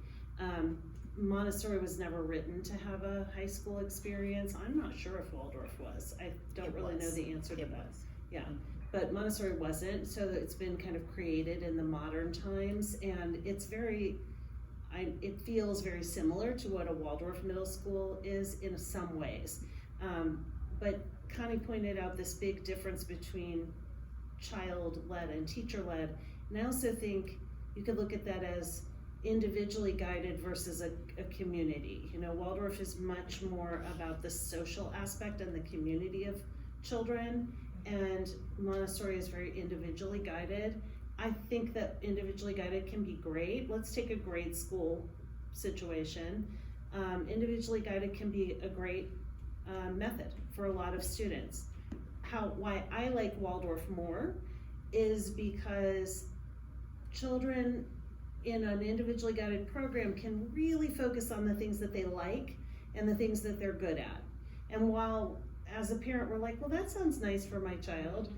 A: Montessori was never written to have a high school experience. I'm not sure if Waldorf was. I don't really know the answer to that. Yeah, but Montessori wasn't, so it's been kind of created in the modern times, and it's it feels very similar to what a Waldorf middle school is in some ways. But Connie pointed out this big difference between child-led and teacher-led, and I also think you could look at that as individually guided versus a community. You know, Waldorf is much more about the social aspect and the community of children, and Montessori is very individually guided. I think that individually guided can be great. Let's take a grade school situation. Individually guided can be a great method for a lot of students. Why I like Waldorf more is because children in an individually guided program can really focus on the things that they like and the things that they're good at. And while as a parent we're like, well, that sounds nice for my child,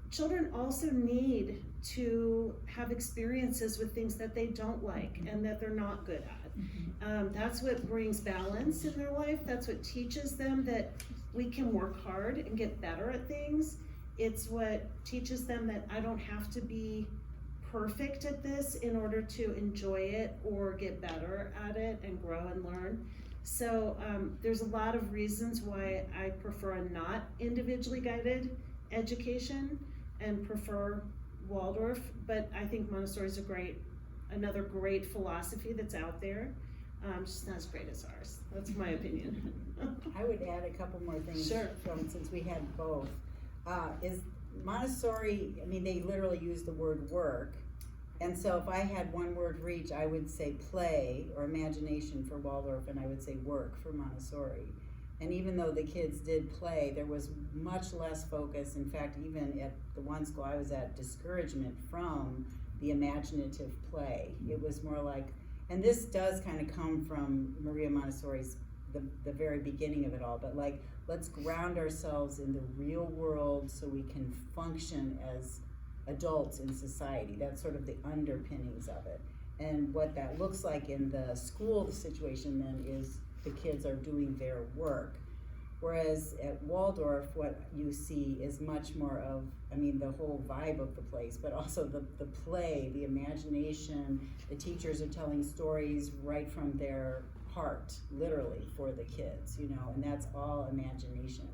A: children also need to have experiences with things that they don't like and that they're not good at. That's what brings balance in their life. That's what teaches them that we can work hard and get better at things. It's what teaches them that I don't have to be perfect at this in order to enjoy it or get better at it and grow and learn. So there's a lot of reasons why I prefer a not individually guided education and prefer Waldorf, but I think Montessori is another great philosophy that's out there. Just not as great as ours. That's my opinion.
D: I would add a couple more things.
A: Sure.
D: Since we had both. Is Montessori, I mean, they literally use the word work. And so if I had one word for each, I would say play or imagination for Waldorf, and I would say work for Montessori. And even though the kids did play, there was much less focus. In fact, even at the one school I was at, discouragement from the imaginative play. It was more like, and this does kind of come from Maria Montessori's, the very beginning of it all, but like, let's ground ourselves in the real world so we can function as adults in society. That's sort of the underpinnings of it. And what that looks like in the school situation then is the kids are doing their work. Whereas at Waldorf, what you see is much more of, I mean, the whole vibe of the place, but also the play, the imagination. The teachers are telling stories right from their heart, literally, for the kids, you know, and that's all imagination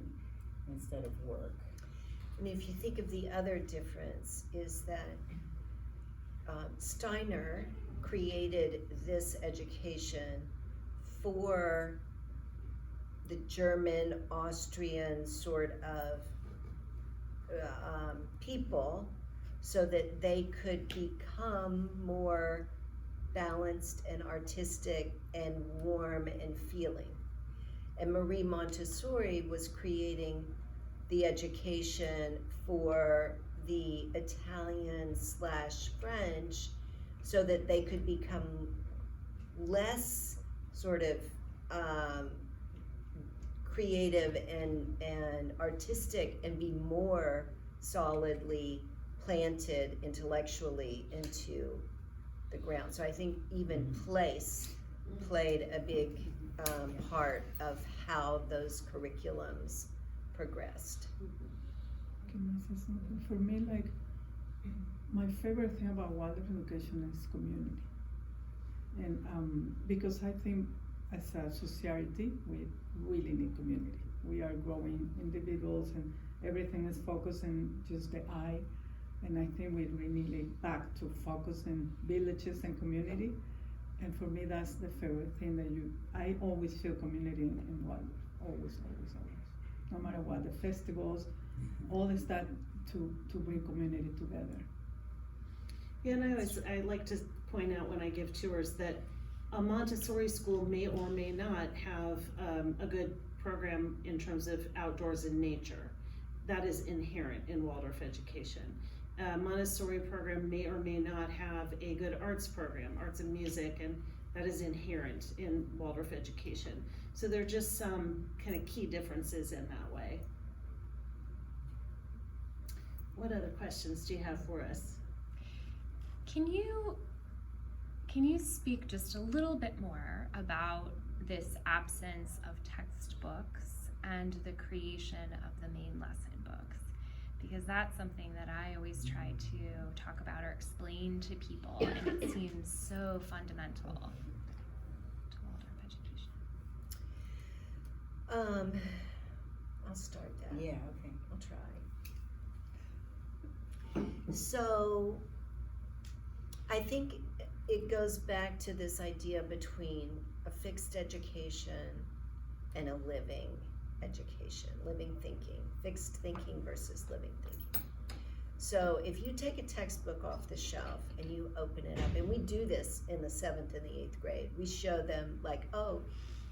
D: instead of work.
C: And if you think of the other difference is that Steiner created this education for the German, Austrian sort of people so that they could become more balanced and artistic and warm and feeling. And Marie Montessori was creating the education for the Italian/French so that they could become less sort of creative and artistic and be more solidly planted intellectually into the ground. So I think even place played a big part of how those curriculums progressed.
F: Can I say something? For me, like, my favorite thing about Waldorf education is community. And because I think as a society, we really need community. We are growing individuals and everything is focused on just the I. And I think we really need back to focus in villages and community. And for me, that's the favorite thing that I always feel community in Waldorf. Always. No matter what, the festivals, all is that to bring community together.
A: Yeah, and I like to point out when I give tours that a Montessori school may or may not have a good program in terms of outdoors and nature. That is inherent in Waldorf education. A Montessori program may or may not have a good arts program, arts and music, and that is inherent in Waldorf education. So there are just some kind of key differences in that way. What other questions do you have for us?
H: Can you speak just a little bit more about this absence of textbooks and the creation of the main lesson books? Because that's something that I always try to talk about or explain to people, and it seems so fundamental to Waldorf education.
C: I'll start that.
D: Yeah, okay.
C: I'll try. So, I think it goes back to this idea between a fixed education and a living education, living thinking, fixed thinking versus living thinking. So if you take a textbook off the shelf and you open it up, and we do this in the 7th and the 8th grade, we show them like, oh,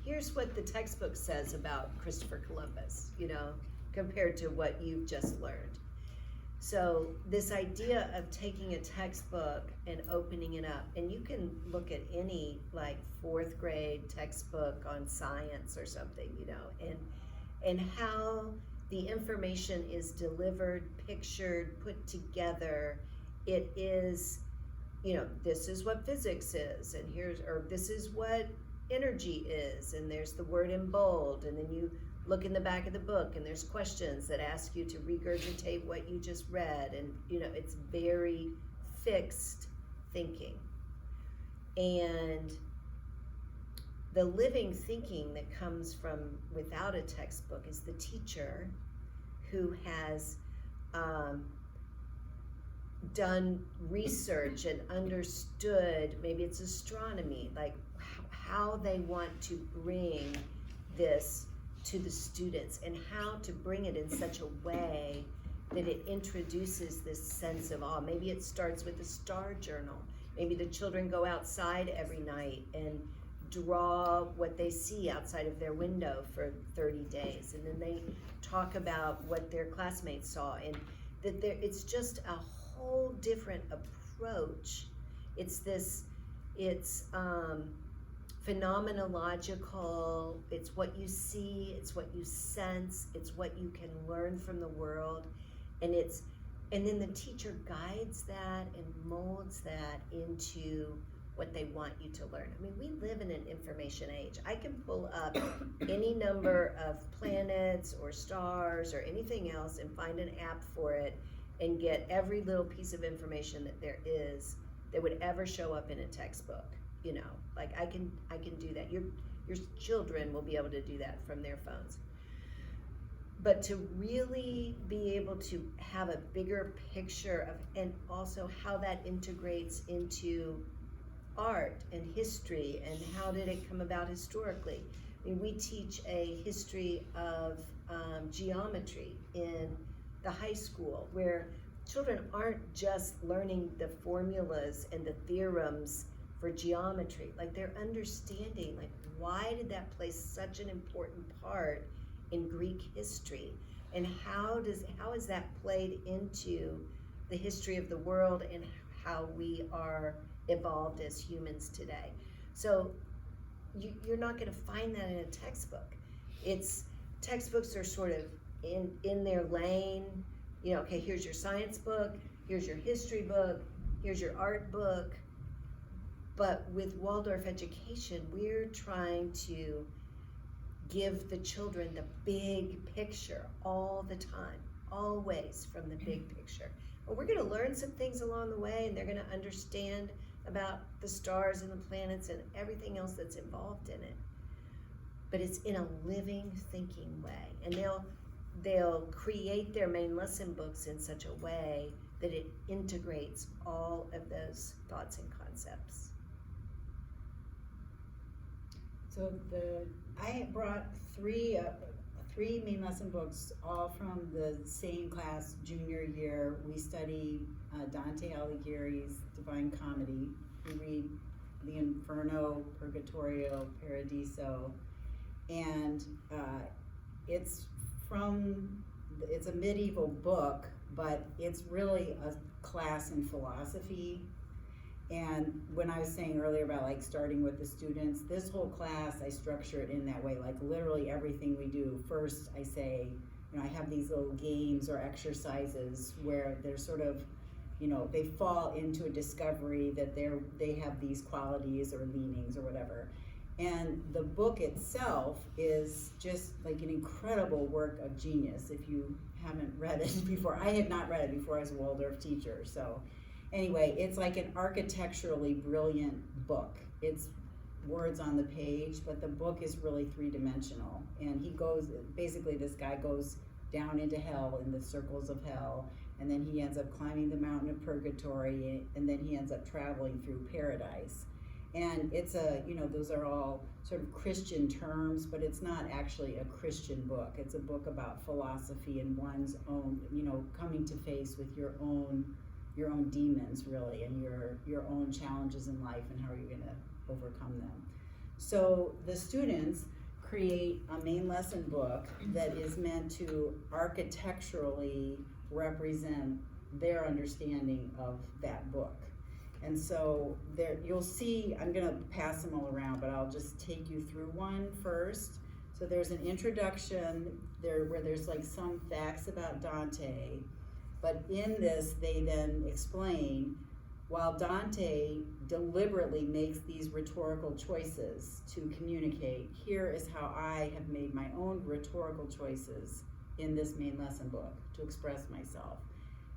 C: here's what the textbook says about Christopher Columbus, you know, compared to what you've just learned. So this idea of taking a textbook and opening it up, and you can look at any like 4th grade textbook on science or something, you know, and how the information is delivered, pictured, put together. It is, you know, this is what physics is, and or this is what energy is, and there's the word in bold, and then you look in the back of the book and there's questions that ask you to regurgitate what you just read, and you know, it's very fixed thinking. And the living thinking that comes from without a textbook is the teacher who has done research and understood, maybe it's astronomy, like how they want to bring this to the students and how to bring it in such a way that it introduces this sense of awe. Maybe it starts with a star journal. Maybe the children go outside every night and draw what they see outside of their window for 30 days, and then they talk about what their classmates saw, and that it's just a whole different approach. It's phenomenological, it's what you see, it's what you sense, it's what you can learn from the world, and then the teacher guides that and molds that into what they want you to learn. I mean, we live in an information age. I can pull up any number of planets or stars or anything else and find an app for it and get every little piece of information that there is that would ever show up in a textbook. You know, like I can do that. Your children will be able to do that from their phones. But to really be able to have a bigger picture of, and also how that integrates into art and history, and how did it come about historically. I mean, we teach a history of geometry in the high school, where children aren't just learning the formulas and the theorems for geometry, like they're understanding, like, why did that play such an important part in Greek history, and how is that played into the history of the world and how we are evolved as humans today. So you're not going to find that in a textbook. Textbooks are sort of in their lane. You know, okay, here's your science book, here's your history book, here's your art book. But with Waldorf education, we're trying to give the children the big picture all the time, always from the big picture. Well, we're going to learn some things along the way, and they're going to understand about the stars and the planets and everything else that's involved in it. But it's in a living, thinking way, and they'll create their main lesson books in such a way that it integrates all of those thoughts and concepts.
D: So I brought three main lesson books, all from the same class, junior year. We study Dante Alighieri's Divine Comedy. We read the Inferno, Purgatorio, Paradiso, and it's a medieval book, but it's really a class in philosophy. And when I was saying earlier about like starting with the students, this whole class, I structure it in that way. Like literally everything we do, first I say, I have these little games or exercises where they're sort of, they fall into a discovery that they have these qualities or leanings or whatever. And the book itself is just like an incredible work of genius if you haven't read it before. I had not read it before. I was a Waldorf teacher. So anyway, it's like an architecturally brilliant book. It's words on the page, but the book is really three-dimensional. And basically this guy goes down into hell, in the circles of hell, and then he ends up climbing the mountain of purgatory, and then he ends up traveling through paradise. And it's those are all sort of Christian terms, but it's not actually a Christian book. It's a book about philosophy and one's own, coming to face with your own demons, really, and your own challenges in life and how you're going to overcome them. So the students create a main lesson book that is meant to architecturally represent their understanding of that book. And so there, you'll see, I'm gonna pass them all around, but I'll just take you through one first. So there's an introduction there where there's like some facts about Dante, but in this they then explain, while Dante deliberately makes these rhetorical choices to communicate, here is how I have made my own rhetorical choices in this main lesson book to express myself.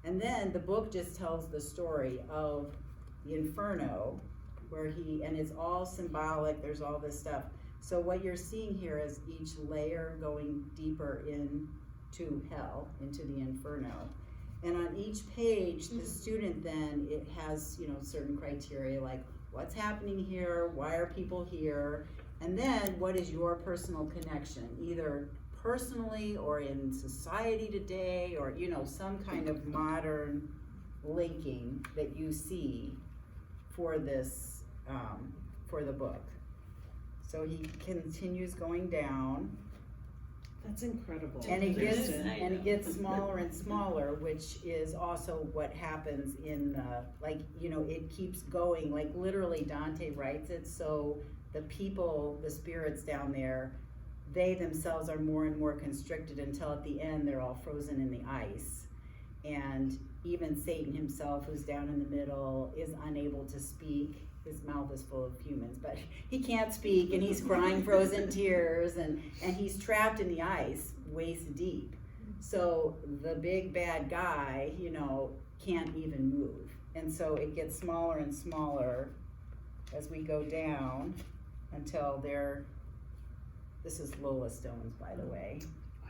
D: And then the book just tells the story of the Inferno, and it's all symbolic, there's all this stuff. So what you're seeing here is each layer going deeper into hell, into the Inferno. And on each page, the student then, it has, certain criteria like what's happening here, why are people here, and then what is your personal connection, either personally or in society today, or, some kind of modern linking that you see for this, for the book. So he continues going down.
A: That's incredible.
D: And it gets smaller and smaller, which is also what happens in it keeps going, like literally Dante writes it, so the people, the spirits down there, they themselves are more and more constricted until at the end they're all frozen in the ice. And even Satan himself, who's down in the middle, is unable to speak. His mouth is full of humans, but he can't speak, and he's crying frozen tears, and he's trapped in the ice, waist deep. So the big bad guy, can't even move. And so it gets smaller and smaller as we go down until this is Lola Stone's, by the way.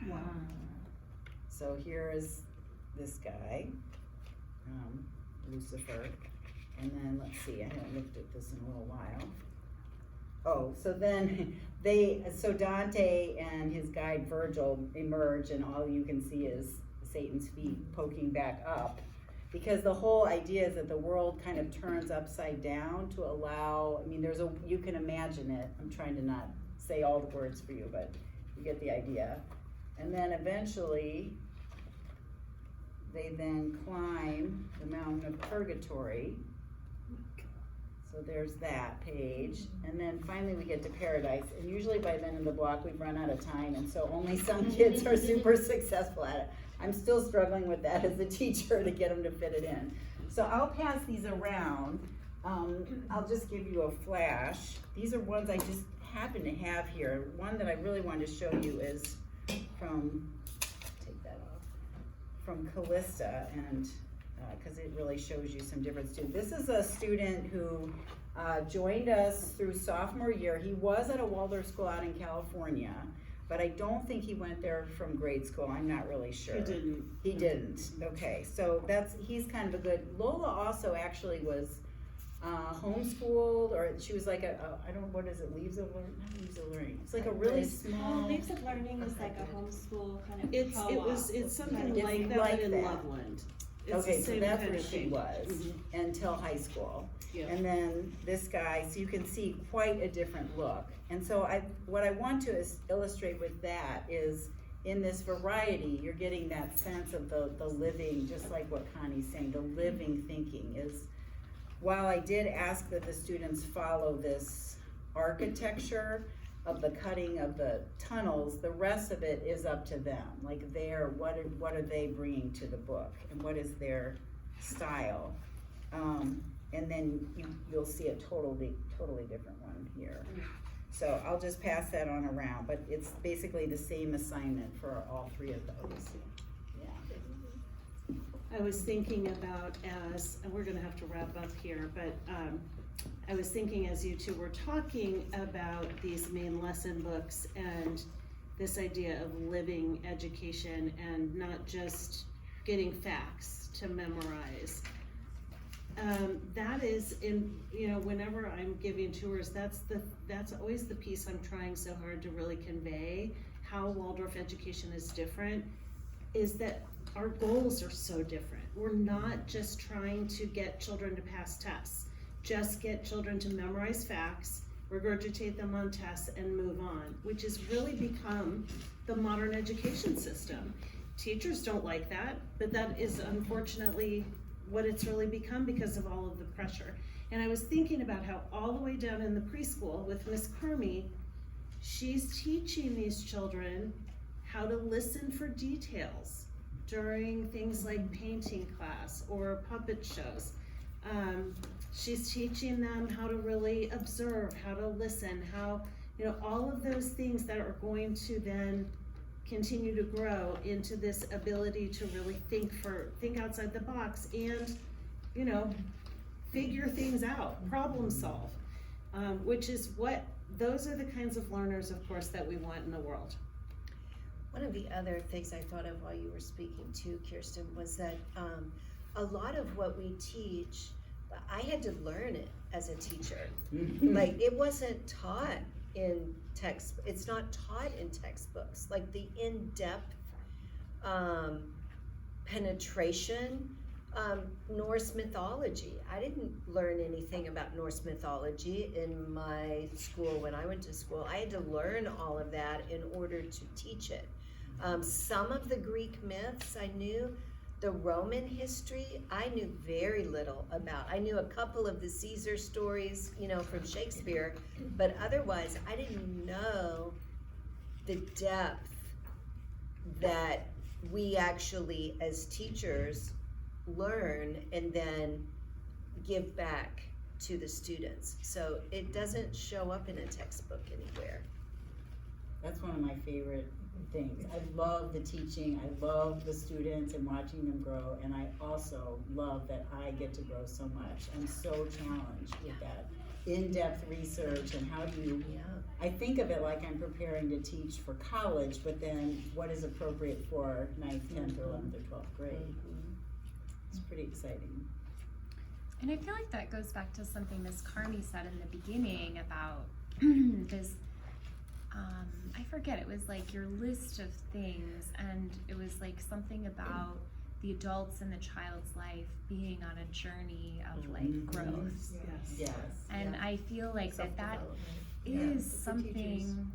F: Wow.
D: So here is this guy, Lucifer. And then, let's see, I haven't looked at this in a little while. Oh, so then so Dante and his guide Virgil emerge, and all you can see is Satan's feet poking back up. Because the whole idea is that the world kind of turns upside down to allow, you can imagine it. I'm trying to not say all the words for you, but you get the idea. And then eventually, they then climb the mountain of purgatory. So there's that page, and then finally we get to paradise, and usually by then in the block we've run out of time, and so only some kids are super successful at it. I'm still struggling with that as a teacher to get them to fit it in. So I'll pass these around. I'll just give you a flash. These are ones I just happen to have here. One that I really wanted to show you is from Callista, and because it really shows you some different students. This is a student who joined us through sophomore year. He was at a Waldorf school out in California, but I don't think he went there from grade school. I'm not really sure. He didn't. Okay, so he's kind of a good. Lola also actually was homeschooled, or she was like what is it, Leaves of Learning? Not Leaves of Learning. It's like a really small.
I: Leaves of Learning is like a homeschool kind of
A: It's something like that, but in Loveland.
D: Okay, so that's where she was until high school.
A: Yeah.
D: And then this guy, so you can see quite a different look. And so what I want to illustrate with that is, in this variety, you're getting that sense of the living, just like what Connie's saying, the living thinking is, while I did ask that the students follow this architecture, of the cutting of the tunnels. The rest of it is up to them. Like what are they bringing to the book, and what is their style? And then you'll see a totally different one here. So I'll just pass that on around, but it's basically the same assignment for all three of those. Yeah.
A: I was thinking about and we're gonna have to wrap up here, but I was thinking as you two were talking about these main lesson books and this idea of living education and not just getting facts to memorize. That is whenever I'm giving tours, that's always the piece I'm trying so hard to really convey. How Waldorf education is different is that our goals are so different. We're not just trying to get children to pass tests, just get children to memorize facts, regurgitate them on tests, and move on, which has really become the modern education system. Teachers don't like that, but that is unfortunately what it's really become because of all of the pressure. And I was thinking about how all the way down in the preschool with Miss Carmy, she's teaching these children how to listen for details during things like painting class or puppet shows. She's teaching them how to really observe, how to listen, how, all of those things that are going to then continue to grow into this ability to really think outside the box and, figure things out, problem solve, which is those are the kinds of learners, of course, that we want in the world.
C: One of the other things I thought of while you were speaking too, Kirsten, was that a lot of what we teach, I had to learn it as a teacher. Like, it wasn't taught in it's not taught in textbooks, like the in-depth penetration. Norse mythology, I didn't learn anything about Norse mythology in my school when I went to school. I had to learn all of that in order to teach it. Some of the Greek myths I knew. The Roman history, I knew very little about. I knew a couple of the Caesar stories, from Shakespeare, but otherwise I didn't know the depth that we actually as teachers learn and then give back to the students. So it doesn't show up in a textbook anywhere.
D: That's one of my favorite things. I love the teaching, I love the students and watching them grow, and I also love that I get to grow so much. I'm so challenged with that in-depth research and how do you, I think of it like I'm preparing to teach for college, but then what is appropriate for 9th, 10th, 11th, or 12th grade. It's pretty exciting.
H: And I feel like that goes back to something Ms. Carmy said in the beginning about this, I forget, it was like your list of things, and it was like something about the adults in the child's life being on a journey of like growth.
D: Yes.
H: And I feel like that is something,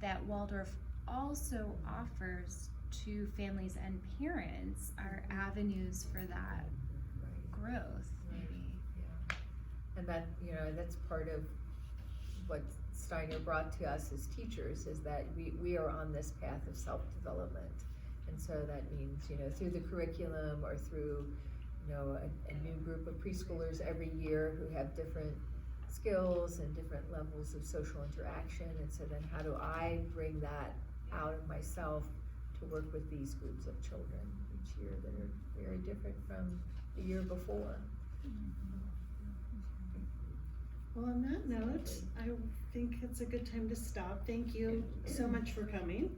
H: that Waldorf also offers to families and parents are avenues for that growth, maybe.
B: And that, that's part of what Steiner brought to us as teachers, is that we are on this path of self-development. And so that means, through the curriculum or through, a new group of preschoolers every year who have different skills and different levels of social interaction. And so then how do I bring that out of myself to work with these groups of children each year that are very different from the year before?
A: Well, on that note, I think it's a good time to stop. Thank you so much for coming.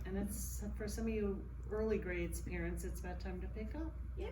A: And it's, for some of you early grades parents, it's about time to pick up.
G: Yeah.